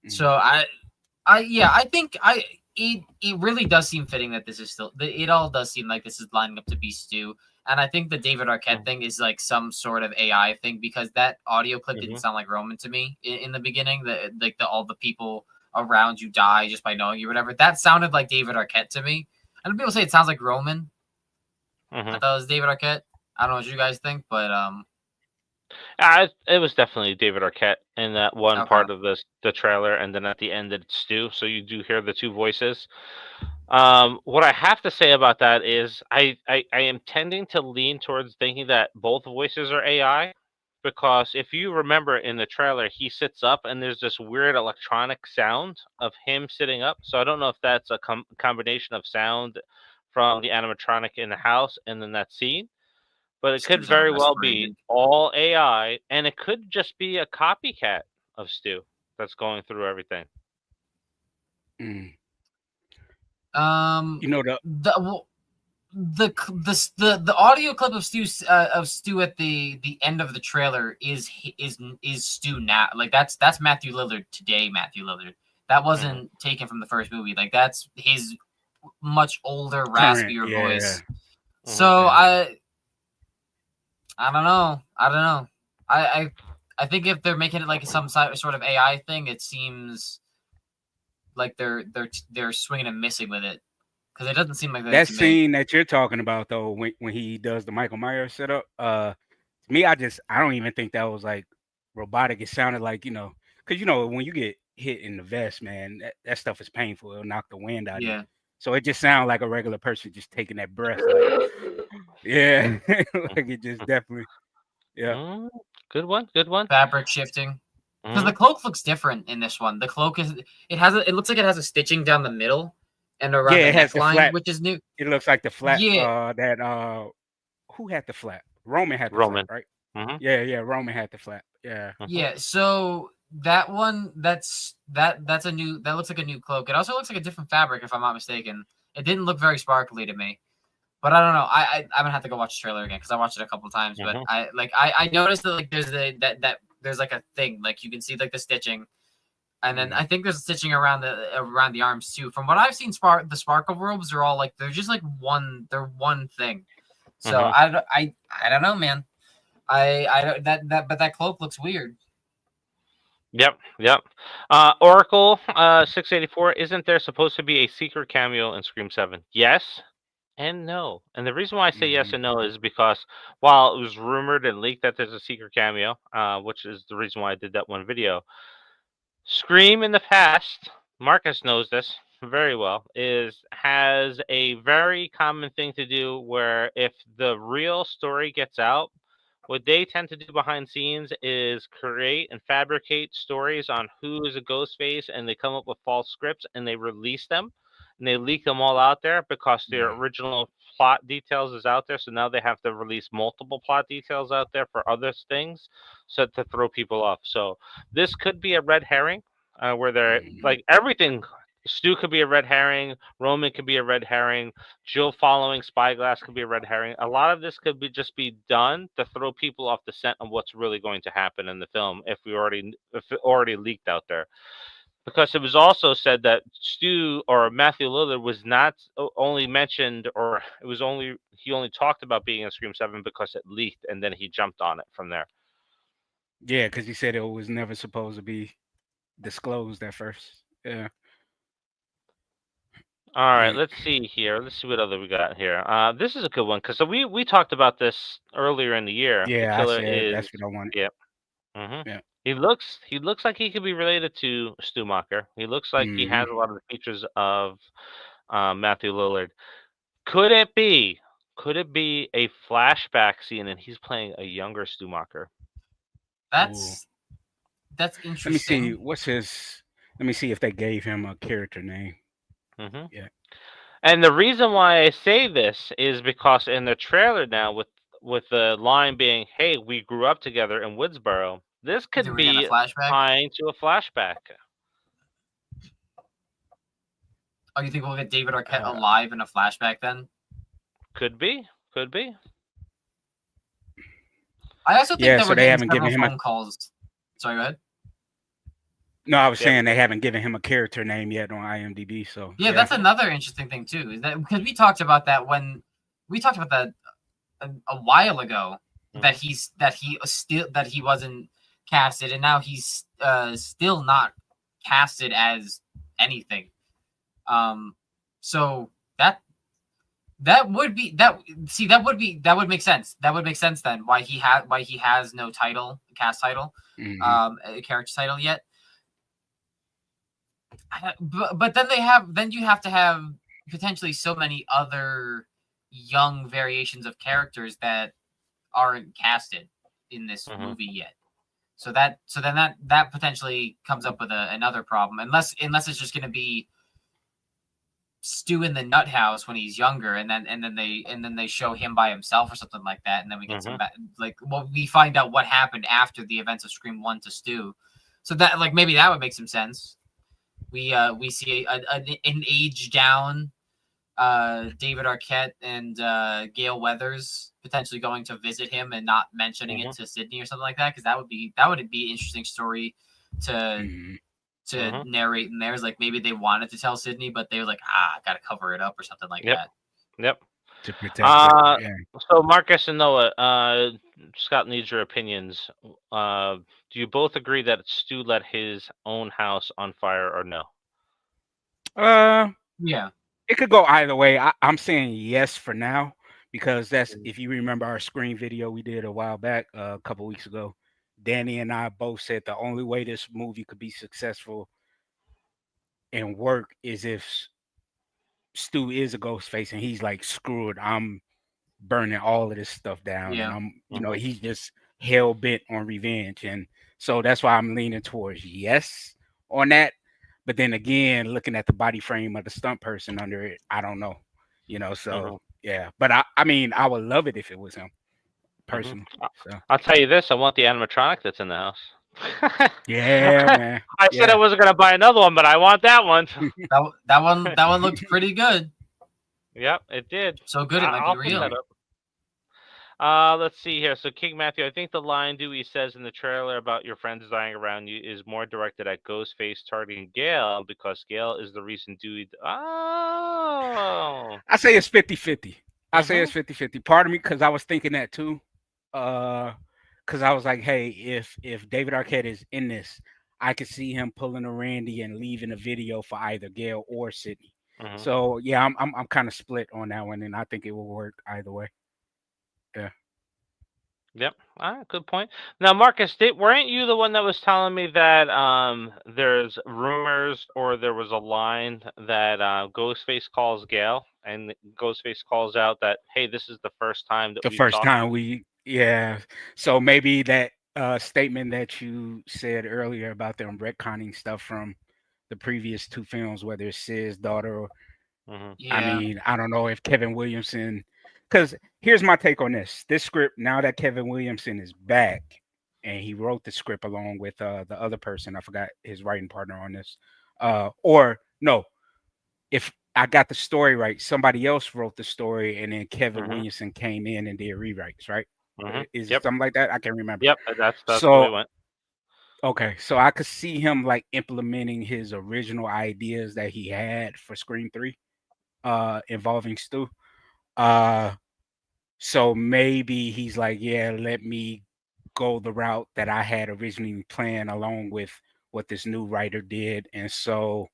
So I think it really does seem fitting that this is still. It all does seem like this is lining up to be Stu. And I think the David Arquette thing is like some sort of AI thing because that audio clip didn't sound like Roman to me in the beginning. All the people around you die just by knowing you, whatever. That sounded like David Arquette to me. I know people say it sounds like Roman. I thought it was David Arquette. I don't know what you guys think, but it was definitely David Arquette in that one Okay. part of the trailer, and then at the end it's Stu. So you do hear the two voices. What I have to say about that is I am tending to lean towards thinking that both voices are AI, because if you remember in the trailer, he sits up and there's this weird electronic sound of him sitting up. So I don't know if that's a combination of sound from the animatronic in the house and then that scene. But it could Stu's very well be unrespirated. all AI, and it could just be a copycat of Stu that's going through everything. You The know the audio clip of Stu at the end of the trailer is Stu now. Like that's Matthew Lillard today. Matthew Lillard. That wasn't taken from the first movie. Like that's his much older, raspier voice. So I don't know. I think if they're making it like some sort of AI thing, it seems like they're swinging and missing with it because it doesn't seem like that scene that you're talking about though, when he does the Michael Myers setup. To me, I don't even think that was like robotic. It sounded like because when you get hit in the vest, man, that stuff is painful. It'll knock the wind out of you. So it just sounded like a regular person just taking that breath. Like, yeah, like it just definitely. Yeah. Good one. Fabric shifting. Because the cloak looks different in this one. The cloak it looks like it has a stitching down the middle and around the neckline, which is new. It looks like the flap. Who had the flap? Roman had the flap, right? Yeah, Roman had the flap. Yeah. Yeah, so that one that's a new that looks like a new cloak. It also looks like a different fabric, if I'm not mistaken. It didn't look very sparkly to me. But I don't know. I'm gonna have to go watch the trailer again because I watched it a couple times. But I noticed that like there's that like a thing, like you can see like the stitching, and then I think there's stitching around the arms too. From what I've seen, the sparkle robes are all like they're just like one thing. So I don't know, man. I don't but that cloak looks weird. Yep. Oracle 684. Isn't there supposed to be a secret cameo in Scream 7? Yes and no. And the reason why I say yes and no is because while it was rumored and leaked that there's a secret cameo, which is the reason why I did that one video, Scream in the past, Marcus knows this very well, has a very common thing to do where if the real story gets out, what they tend to do behind scenes is create and fabricate stories on who is a Ghostface, and they come up with false scripts and they release them and they leak them all out there because their original plot details is out there. So now they have to release multiple plot details out there for other things, so to throw people off. So this could be a red herring, where they're like everything. Stu could be a red herring. Roman could be a red herring. Jill following Spyglass could be a red herring. A lot of this could be just be done to throw people off the scent of what's really going to happen in the film if it already leaked out there. Because it was also said that Stu or Matthew Lillard was not only mentioned, or he only talked about being in Scream 7 because it leaked, and then he jumped on it from there. Yeah, because he said it was never supposed to be disclosed at first. Yeah. All right, let's see here. Let's see what other we got here. This is a good one because we talked about this earlier in the year. Yeah, the killer I said is that's what I wanted. yeah. Yeah. He looks like he could be related to Stu Macher. He looks like he has a lot of the features of Matthew Lillard. Could it be a flashback scene and he's playing a younger Stu Macher? That's interesting. Let me see if they gave him a character name. Yeah. And the reason why I say this is because in the trailer now, with the line being, "Hey, we grew up together in Woodsboro," this could be tying to a flashback. Oh, you think we'll get David Arquette alive in a flashback then? Could be. I also think that they haven't given him phone calls. Sorry, go ahead. No, I was saying they haven't given him a character name yet on IMDb. So yeah, that's another interesting thing too. Is that because we talked about that a while ago, that he wasn't casted, and now he's still not casted as anything. So that would make sense. That would make sense then why he has no cast title, a character title yet. But then you have to have potentially so many other young variations of characters that aren't casted in this movie yet. So then that potentially comes up with another problem, unless it's just going to be Stu in the nut house when he's younger, and then they show him by himself or something like that, and then we get we find out what happened after the events of Scream 1 to Stu. So that maybe that would make some sense. We see an age down David Arquette and Gale Weathers potentially going to visit him and not mentioning it to Sydney or something like that, because that would be an interesting story to narrate in there. Is like maybe they wanted to tell Sydney, but they were like, I gotta cover it up or something like that. Yep. To protect So Marcus and Noah, Scott needs your opinions. Do you both agree that Stu let his own house on fire or no? Yeah. It could go either way. I'm saying yes for now, because that's, if you remember our Scream video we did a while back, a couple weeks ago, Danny and I both said the only way this movie could be successful and work is if Stu is a Ghostface and he's like, screw it, I'm burning all of this stuff down. Yeah. And I'm, he's just hell bent on revenge. And so that's why I'm leaning towards yes on that. But then again, looking at the body frame of the stunt person under it, I don't know, so yeah. But I mean, I would love it if it was him personally. So I'll tell you this, I want the animatronic that's in the house. Yeah, man. I said I wasn't gonna buy another one, but I want that one. that one looked pretty good. Yep, it did. So good, it might be real. Let's see here. So King Matthew, I think the line Dewey says in the trailer about your friends dying around you is more directed at Ghostface targeting Gale because Gale is the reason Dewey. Oh. I say it's 50-50. I say Mhm. it's 50-50. Part of me, because I was thinking that too. Because I was like, hey, if David Arquette is in this, I could see him pulling a Randy and leaving a video for either Gail or Sydney. Mhm. So yeah, I'm kind of split on that one, and I think it will work either way. Yeah. Yep. Good point. Now, Marcus, weren't you the one that was telling me that there's rumors or there was a line that Ghostface calls Gale and Ghostface calls out that, hey, this is the first time that The we've first talked. time yeah. So maybe that statement that you said earlier about them retconning stuff from the previous two films, whether it's Sid's daughter or Mm-hmm. I Yeah. mean, I don't know if Kevin Williamson, because here's my take on this. This script, now that Kevin Williamson is back and he wrote the script along with the other person, I forgot his writing partner on this. Or no, if I got the story right, somebody else wrote the story and then Kevin Mm-hmm. Williamson came in and did rewrites, right? Mm-hmm. Is it Yep. something like that? I can't remember. Yep. That's the way it So went. okay, so I could see him like implementing his original ideas that he had for Scream 3 involving Stu. Uh, so maybe he's like, yeah, let me go the route that I had originally planned along with what this new writer did. And so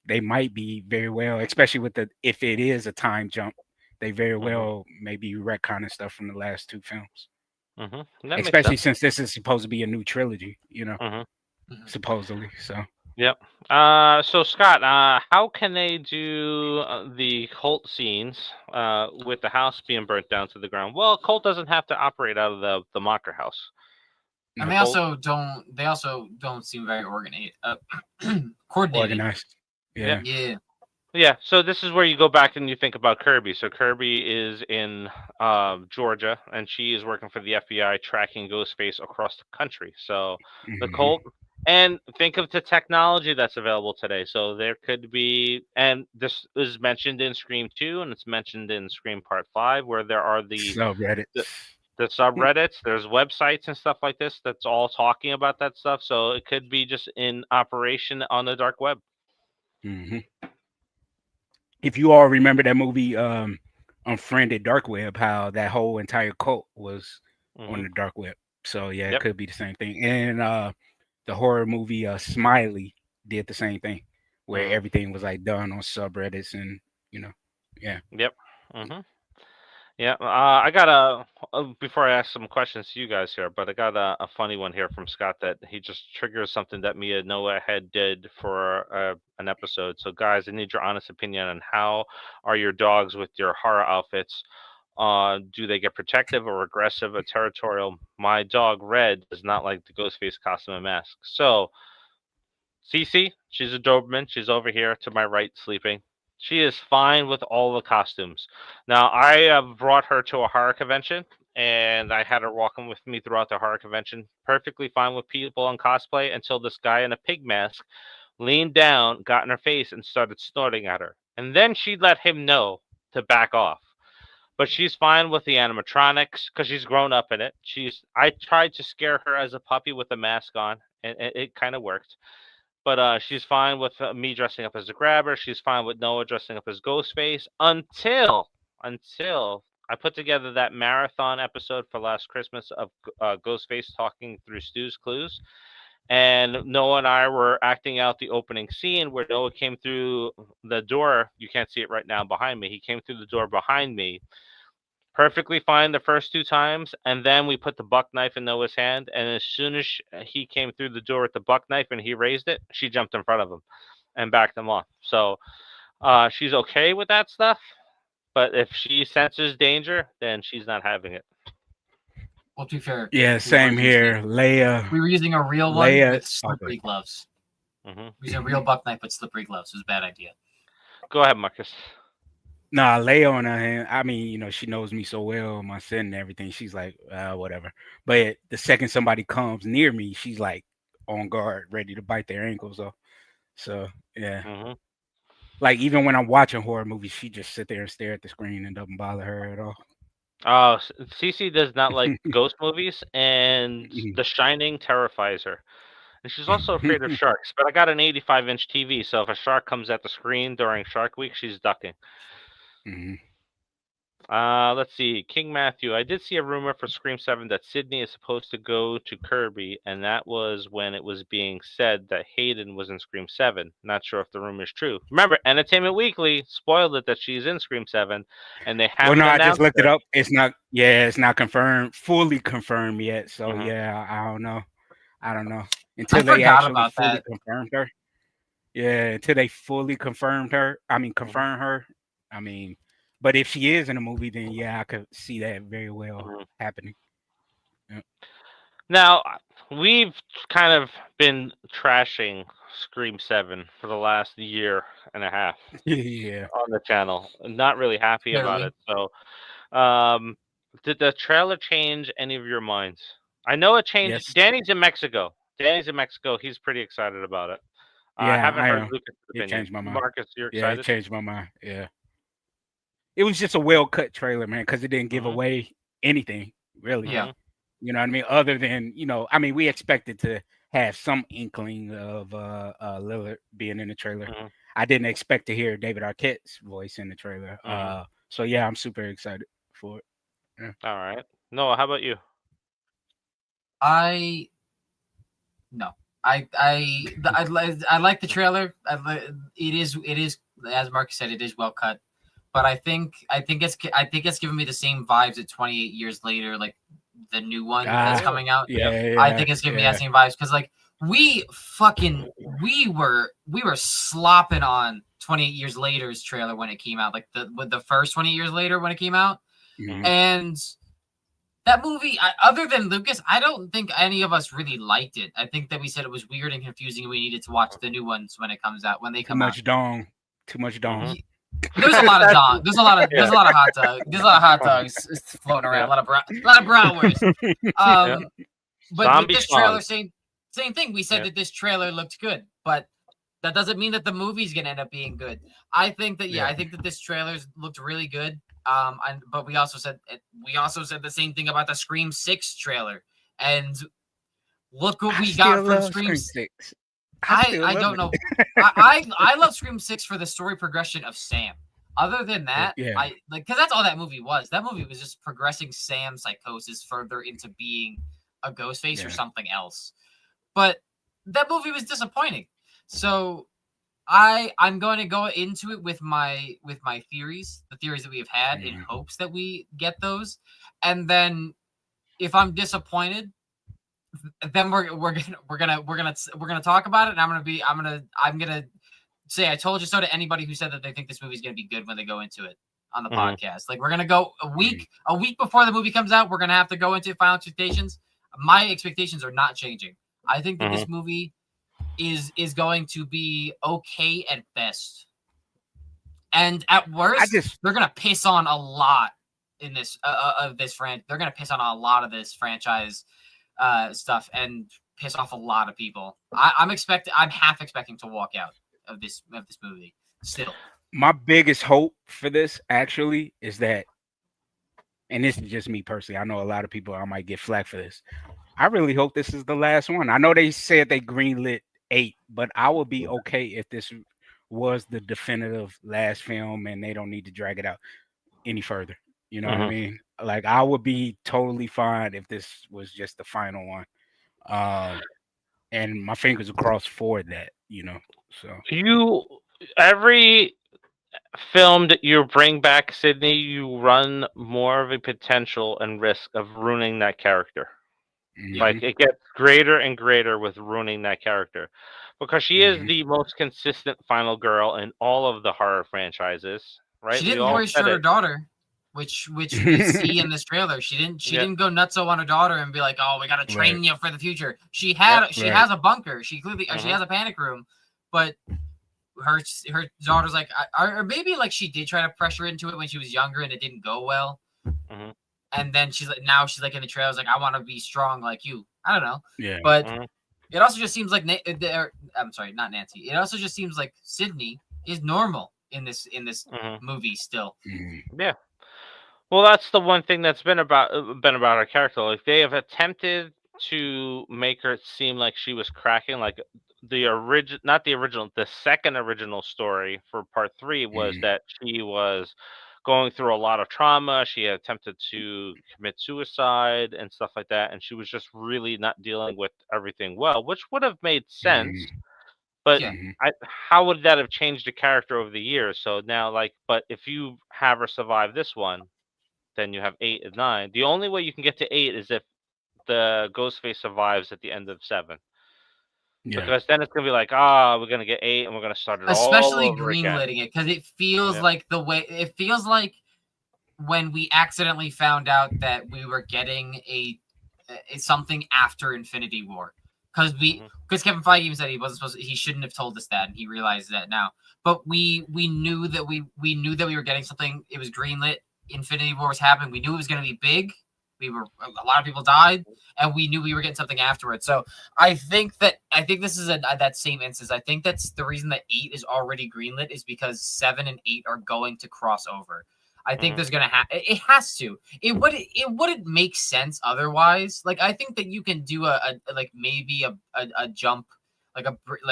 they might be very well, especially with if it is a time jump, they very Mm-hmm. well maybe retconning stuff from the last two films. Mm-hmm. That makes Especially sense. since this is supposed to be a new trilogy, Mm-hmm. Mhm. supposedly. So Yep. So Scott, how can they do the cult scenes with the house being burnt down to the ground? Well, cult doesn't have to operate out of the Mocker house. And no, they also don't. They also don't seem very organized, coordinated. organized. Yep. Yeah. Yeah. Yeah. So this is where you go back and you think about Kirby. So Kirby is in Georgia, and she is working for the FBI, tracking Ghostface across the country. So the Mhm. cult. And think of the technology that's available today. So there could be, and this is mentioned in Scream 2, and it's mentioned in Scream Part 5, where there are Subreddits. the, the subreddits, there's websites and stuff like this that's all talking about that stuff. So it could be just in operation on the dark web. Hmm. If you all remember that movie, Unfriended Dark Web, how that whole entire cult was on Hmm. the dark web. So yeah, it Yep. could be the same thing. And the horror movie Smiley did the same thing, where Hmm. everything was like done on subreddits and you know, yeah. Yep. Hmm. Yeah, I got before I ask some questions to you guys here, but I got a funny one here from Scott that he just triggers something that me and Noah had did for an episode. So, guys, I need your honest opinion on how are your dogs with your horror outfits? Do they get protective or aggressive or territorial? My dog Red does not like the Ghostface costume and mask. So, Cece, she's a Doberman. She's over here to my right sleeping. She is fine with all the costumes. Now, I have brought her to a horror convention and I had her walking with me throughout the horror convention. Perfectly fine with people in cosplay until this guy in a pig mask leaned down, got in her face, and started snorting at her. And then she let him know to back off. But she's fine with the animatronics because she's grown up in it. I tried to scare her as a puppy with a mask on, and it kind of worked. But she's fine with me dressing up as a grabber. She's fine with Noah dressing up as Ghostface until I put together that marathon episode for last Christmas of Ghostface talking through Stu's clues. And Noah and I were acting out the opening scene where Noah came through the door. You can't see it right now behind me. He came through the door behind me perfectly fine the first two times, and then we put the buck knife in Noah's hand. And as soon as he came through the door with the buck knife and he raised it, she jumped in front of him and backed him off. So she's okay with that stuff, but if she senses danger, then she's not having it. Well, to be fair, Yeah, same here. we were using a real one Leia. with Okay. slippery gloves. Hmm. Using a real buck knife with slippery gloves was a bad idea. Go ahead, Marcus. Nah, Leia on her hand. I mean, she knows me so well, my sin and everything. She's like, whatever. But the second somebody comes near me, she's like on guard, ready to bite their ankles off. So yeah. Hmm. Like even when I'm watching horror movies, she just sit there and stare at the screen and doesn't bother her at all. Oh, Cece does not like ghost movies, and The Shining terrifies her. And she's also afraid of sharks. But I got an 85-inch TV, so if a shark comes at the screen during Shark Week, she's ducking. Mhm. Let's see. King Matthew. I did see a rumor for Scream 7 that Sydney is supposed to go to Kirby, and that was when it was being said that Hayden was in Scream 7. Not sure if the rumor is true. Remember, Entertainment Weekly spoiled it that she's in Scream 7, and they Well, haven't no, I just announced looked it it. up. It's not. Yeah, it's not confirmed, fully confirmed yet. So Mhm. yeah, I don't know. I don't know I until they forgot actually about fully that. confirmed her. Yeah, until they fully confirmed her. I mean, Mhm. confirm her. I mean, but if she is in a movie, then yeah, I could see that very well Mhm. happening. Yeah. Now, we've kind of been trashing Scream 7 for the last year and a half Yeah. on the channel. Not really happy about Clearly. it. So, um, did the trailer change any of your minds? I know it changed. Yes. Danny's in Mexico. Danny's in Mexico. He's pretty excited about it. I Yeah, haven't I heard am. Lucas' It opinion. changed my mind. Marcus, you're Yeah, it excited? changed my mind. Yeah. It was just a well cut trailer, man, because it didn't give Mhm. away anything, really. Yeah. Mhm. You know what I mean? Other than, I mean, we expected to have some inkling of Lillard being in the trailer. Mhm. I didn't expect to hear David Arquette's voice in the trailer. Mhm. So yeah, I'm super excited for it. Yeah. All right. Noah, how about you? I no. I like the trailer. It is as Mark said, it is well cut. But I think it's giving me the same vibes at 28 years later, like the new one that's Really? coming out. Yeah, I yeah, think it's giving me yeah. that same vibes because like we were slopping on 28 years later's trailer when it came out, like the first 28 years later when it came out, Mhm. and that movie, other than Lucas, I don't think any of us really liked it. I think that we said it was weird and confusing, and we needed to watch the new ones when it comes out, when they Too come out. much dong. Too much dong. Mhm. There's a lot of dog. There's a lot of Yeah. hot dogs. There's a lot of hot dogs floating around. Yeah. A lot of bratwurst. Yeah. But with Zombie this trailer, schlongs. same thing. We said Yeah. that this trailer looked good, but that doesn't mean that the movie's gonna end up being good. I think that Yeah. I think that this trailer looked really good. But we also said the same thing about the Scream 6 trailer. And look what I we got still from love Scream. Scream 6. I still I love don't it. know. I love Scream 6 for the story progression of Sam. Other than that, Yeah. I like because that's all that movie was. That movie was just progressing Sam's psychosis further into being a Ghostface or Yeah. something else. But that movie was disappointing. So I'm going to go into it with my theories, the theories that we have had, in Mhm. hopes that we get those. And then if I'm disappointed, then we're gonna talk about it, and I'm gonna say I told you so to anybody who said that they think this movie's gonna be good when they go into it on the Mhm. podcast. Like we're gonna go a week before the movie comes out. We're gonna have to go into final expectations. My expectations are not changing. I think that this movie is going to be okay at best, and at I worst, just they're gonna piss on a lot in this of this They're gonna piss on a lot of this franchise stuff and piss off a lot of people. I'm half expecting to walk out of this movie still. my biggest hope for this actually is that, and this is just me personally, I know a lot of people I might get flack for this. I really hope this is the last one. I know they said they greenlit 8, but I would be okay if this was the definitive last film and they don't need to drag it out any further. You know what I Mhm. mean? Like I would be totally fine if this was just the final one. And my fingers are crossed for that, So Every film that you bring back, Sydney, you run more of a potential and risk of ruining that character. Like mhm, it gets greater and greater with ruining that character, because she is mhm. the most consistent final girl in all of the horror franchises. She Right? We didn't all voice said her it. daughter, which we see in this trailer. She Yeah. didn't go nutso on her daughter and be like, "Oh, we gotta Right. train you for the future." She Yep. has a bunker. She clearly she Mhm. has a panic room, but her daughter's like, or maybe like she did try to pressure into it when she was younger and it didn't go well. Mhm. And then she's like, now she's like in the trails, like, I want to be strong like you. I don't know, Yeah. but Mhm. it also just seems like I'm sorry, not Nancy. It also just seems like Sydney is normal in this Mhm. movie still. Mhm. Yeah. Well, that's the one thing that's been about her character. Like they have attempted to make her seem like she was cracking. Like not the original, the second original story for part three was Mhm. that she was going through a lot of trauma. She had attempted to commit suicide and stuff like that, and she was just really not dealing with everything well, which would have made sense. Mhm. But Yeah. Mhm. how would that have changed the character over the years? So now, like, but if you have her survive this one, then you have 8 and 9. The only way you can get to 8 is if the Ghostface survives at the end of 7. Yeah. Because then it's gonna be like, ah, we're gonna get 8 and we're gonna start it all Especially over again. greenlighting it, because it feels Yep. like it feels like when we accidentally found out that we were getting a something after Infinity War, because Mhm. Kevin Feige even said he shouldn't have told us that, and he realized that now. But we knew that we knew that we were getting something. It was greenlit. Infinity War was happening. We knew it was going to be big. A lot of people died, and we knew we were getting something afterwards. So I think this is that same instance. I think that's the reason that 8 is already greenlit is because 7 and 8 are going to cross over. I think Mhm. there's gonna it has to. It wouldn't make sense otherwise. Like I think that you can do a like maybe a jump like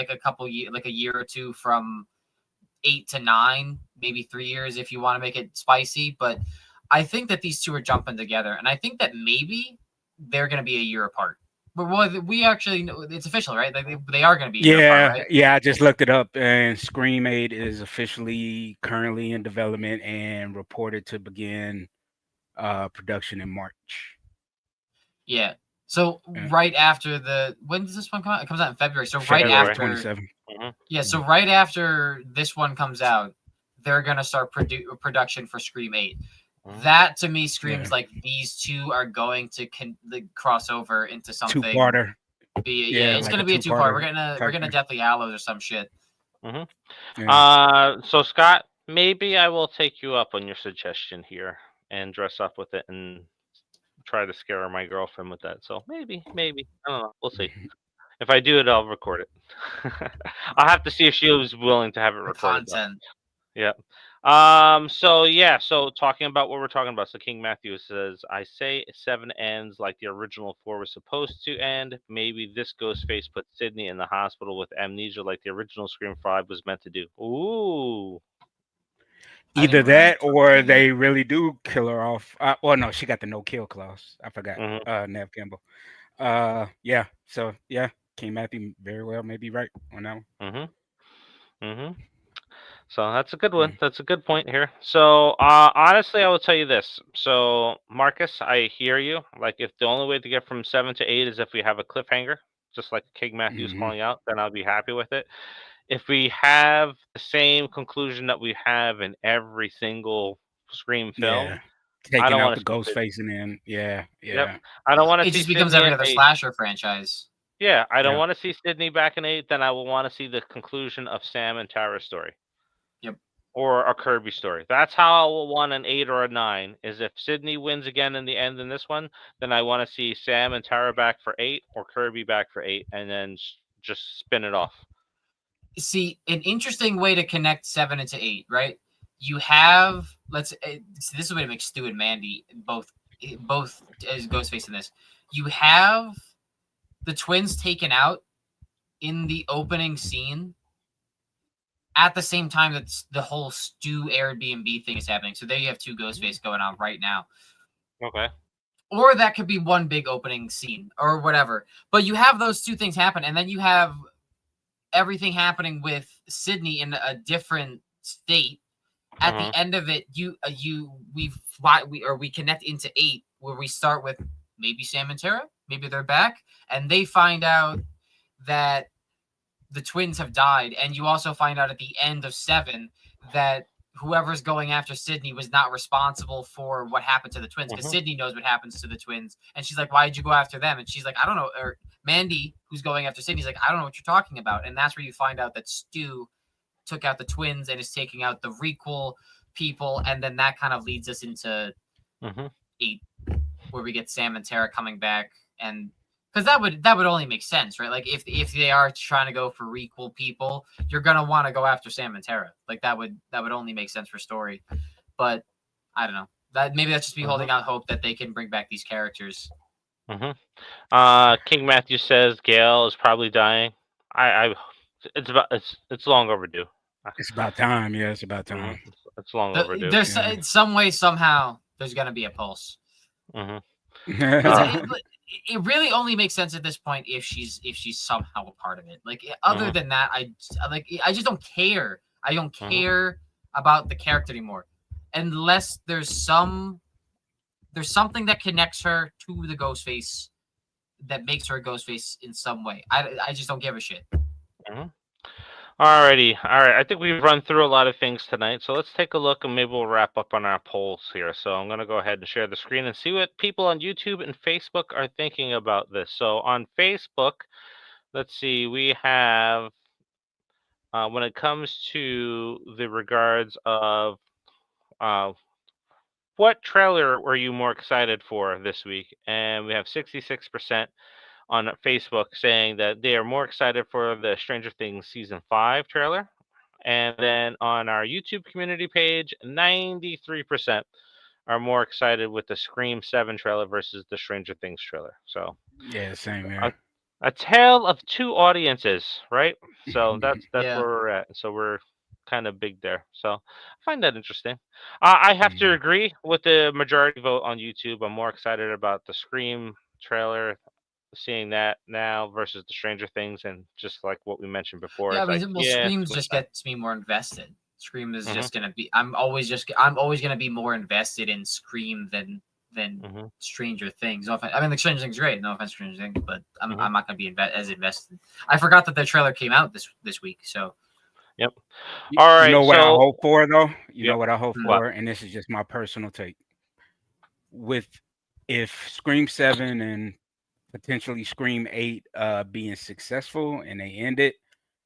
a couple year like a year or two from 8 to 9, maybe 3 years if you want to make it spicy. But I think that these two are jumping together, and I think that maybe they're gonna be a year apart. But we actually know it's official, right? Like they are gonna be a year apart, Yeah, right? yeah. I just looked it up, and Scream 8 is officially currently in development and reported to begin production in March. Yeah. So Yeah. right after when does this one come out? It comes out in February. So right February February. after 27th. Mhm. Yeah, so right after this one comes out, they're gonna start production for Scream 8. Mhm. That to me screams Yeah. like these two are going to cross over into something. Two-parter. Yeah, It's like a gonna be a two-part. two-parter We're type gonna thing. Deathly Hallows or some shit. Mhm. Yeah. So Scott, maybe I will take you up on your suggestion here and dress up with it and try to scare my girlfriend with that. So maybe I don't know. We'll see. Mhm. If I do it, I'll record it. I'll have to see if she was willing to have it The recorded though. content. Yeah. So yeah. So talking about what we're talking about. So King Matthew says, "I say 7 ends like the original 4 was supposed to end. Maybe this Ghostface put Sydney in the hospital with amnesia like the original Scream 5 was meant to do." Ooh. I didn't Either even realize that that's what we're or thinking. they really do kill her off. Well, no, she got the no-kill clause. I forgot. Hmm. Nev Campbell. Yeah. So yeah, King Matthew very well may be right on that one. Hmm. Hmm. So that's a good one. Mm. That's a good point here. So honestly, I will tell you this. So Marcus, I hear you. Like if the only way to get from 7 to 8 is if we have a cliffhanger, just like King Matthew's Mhm. calling out, then I'll be happy with it. If we have the same conclusion that we have in every single Scream film, Yeah. I Taking don't out want the to see ghost Sydney. face and then yeah, Yep. yeah. I don't want to It see just becomes Sydney every in other 8. slasher franchise. Yeah, I don't Yeah. want to see Sydney back in 8. Then I will want to see the conclusion of Sam and Tara's story. Yep. Or a Kirby story. That's how I will want an 8 or a 9. Is if Sydney wins again in the end in this one, then I want to see Sam and Tara back for 8 or Kirby back for 8, and then just spin it off. See, an interesting way to connect 7 into 8, right? You have this is a way to make Stu and Mandy both as Ghostface in this. You have the twins taken out in the opening scene at the same time that the whole Stu Airbnb thing is happening. So there you have two Ghostface going on right now. Okay. Or that could be one big opening scene or whatever. But you have those two things happen, and then you have everything happening with Sydney in a different state. At the Uh-huh. end of it, we connect into 8 where we start with maybe Sam and Tara, maybe they're back, and they find out that the twins have died, and you also find out at the end of 7 that whoever's going after Sydney was not responsible for what happened to the twins because Uh-huh. Sydney knows what happens to the twins, and she's like, "Why did you go after them?" And she's like, "I don't know." Or Mandy, who's going after Sydney's like, "I don't know what you're talking about," and that's where you find out that Stu took out the twins and is taking out the requel people, and then that kind of leads us into Uh-huh. 8, where we get Sam and Tara coming back, and because that would only make sense, right? Like if they are trying to go for requel people, you're gonna want to go after Sam and Tara. Like that would only make sense for story. But I don't know. Maybe that's just me holding out hope that they can bring back these characters. King Matthew says Gale is probably dying. It's long overdue. It's about time. Yeah, it's about time. It's long overdue. There's some way, somehow, there's gonna be a pulse. It really only makes sense at this point if she's somehow a part of it. Like other than that, I just don't care. I don't care about the character anymore, unless there's something that connects her to the Ghostface, that makes her a Ghostface in some way. I just don't give a shit. Alrighty. All right. I think we've run through a lot of things tonight. So let's take a look and maybe we'll wrap up on our polls here. So I'm going to go ahead and share the screen and see what people on YouTube and Facebook are thinking about this. So on Facebook, let's see, we have, when it comes to the regards of what trailer were you more excited for this week? And we have 66% on Facebook saying that they are more excited for the Stranger Things Season 5 trailer. And then on our YouTube community page, 93% are more excited with the Scream 7 trailer versus the Stranger Things trailer. So yeah, same here. A tale of two audiences, right? So that's where we're at. So we're kind of big there. So I find that interesting. I have to agree with the majority vote on YouTube. I'm more excited about the Scream trailer, seeing that now versus the Stranger Things, and just like what we mentioned before. Yeah, Scream just gets me more invested. Scream is just gonna be. I'm always gonna be more invested in Scream than Stranger Things. No offense, I mean, like Stranger Things is great. No offense, Stranger Things, but I'm not gonna be as invested. I forgot that the trailer came out this week. So. Yep. All right. You know what I hope for though? You know what I hope for, and this is just my personal take. If Scream 7 and potentially Scream 8 being successful and they end it,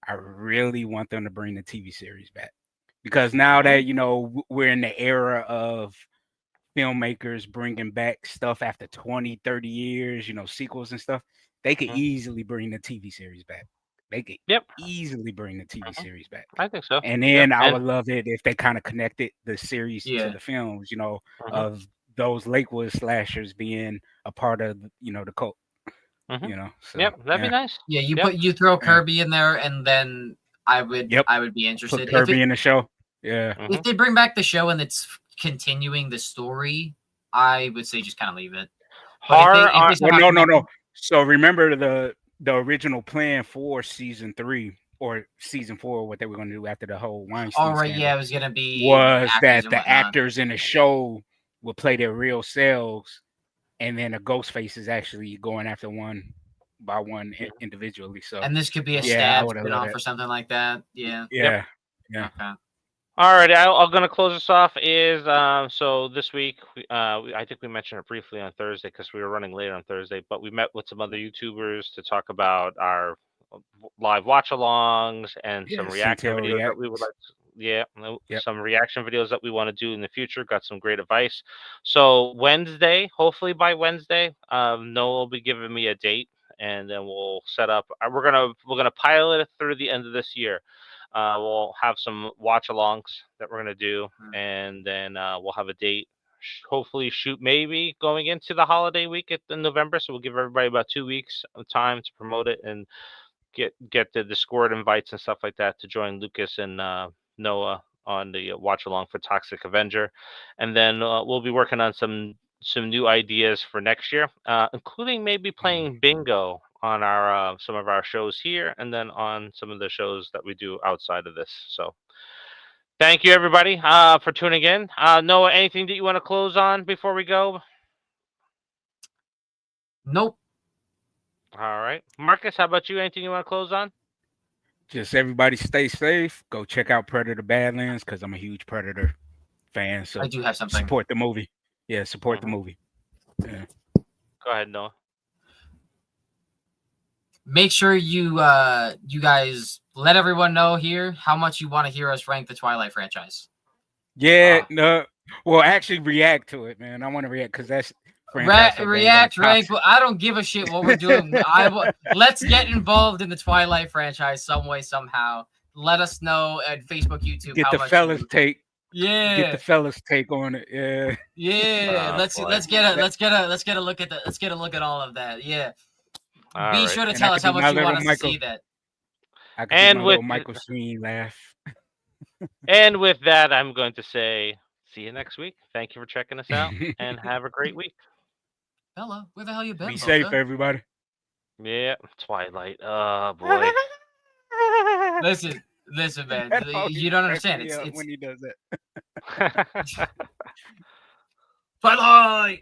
I really want them to bring the TV series back, because now that we're in the era of filmmakers bringing back stuff after 20-30 years, sequels and stuff, they could easily bring the TV series back. They could easily bring the TV series back. I think so. And then I would love it if they kind of connected the series to the films, of those Lakewood slashers being a part of the cult. So, that'd be nice. Yeah, you throw Kirby in there, and then I would be interested. Put Kirby in the show. Yeah. If they bring back the show and it's continuing the story, I would say just kind of leave it. No. So remember the original plan for season 3 or season 4, what they were going to do after the whole Weinstein scandal, it was going to be that the actors in the show would play their real selves, and then a Ghostface is actually going after one by one individually. So, and this could be a stab spin-off or something like that. Yeah. Okay. All right, I'm going to close this off. So this week, I think we mentioned it briefly on Thursday because we were running late on Thursday, but we met with some other YouTubers to talk about our live watch-alongs and some reaction videos that we would like to, some reaction videos that we want to do in the future. Got some great advice. So Wednesday, hopefully by Wednesday, Noah will be giving me a date, and then we'll set up. We're gonna pilot it through the end of this year. We'll have some watch-alongs that we're gonna do, and then we'll have a date. Hopefully, shoot maybe going into the holiday week in November. So we'll give everybody about 2 weeks of time to promote it and get the Discord invites and stuff like that to join Lukas and Noah on the watch-along for Toxic Avenger, and then we'll be working on some new ideas for next year, including maybe playing bingo on our some of our shows here, and then on some of the shows that we do outside of this. So thank you everybody for tuning in. Noah, anything that you want to close on before we go? Nope. All right, Marcus, how about you? Anything you want to close on? Just everybody stay safe. Go check out Predator Badlands, because I'm a huge Predator fan. So I do have something. Support the movie. Yeah, support the movie. Yeah. Go ahead, Noah. Make sure you guys let everyone know here how much you want to hear us rank the Twilight franchise. Yeah, no. Well, actually react to it, man. I want to react because that's react, rank. Well, I don't give a shit what we're doing. Let's get involved in the Twilight franchise some way, somehow. Let us know at Facebook, YouTube. Get the fellas take. Yeah. Get the fellas take on it. Yeah. Yeah. Oh, let's boy. get a look at all of that. Yeah. All Be right. sure to And tell I us could how do my much you little want us to Michael. see that. I could do And my with little Michael Sheen laugh. and with that, I'm going to say, see you next week. Thank you for checking us out, and have a great week. Bella, where the hell you been? Be Boca? safe, everybody. Yeah, Twilight. Oh boy. Listen, man. That always You don't cracks understand. me It's up when he does that. Twilight.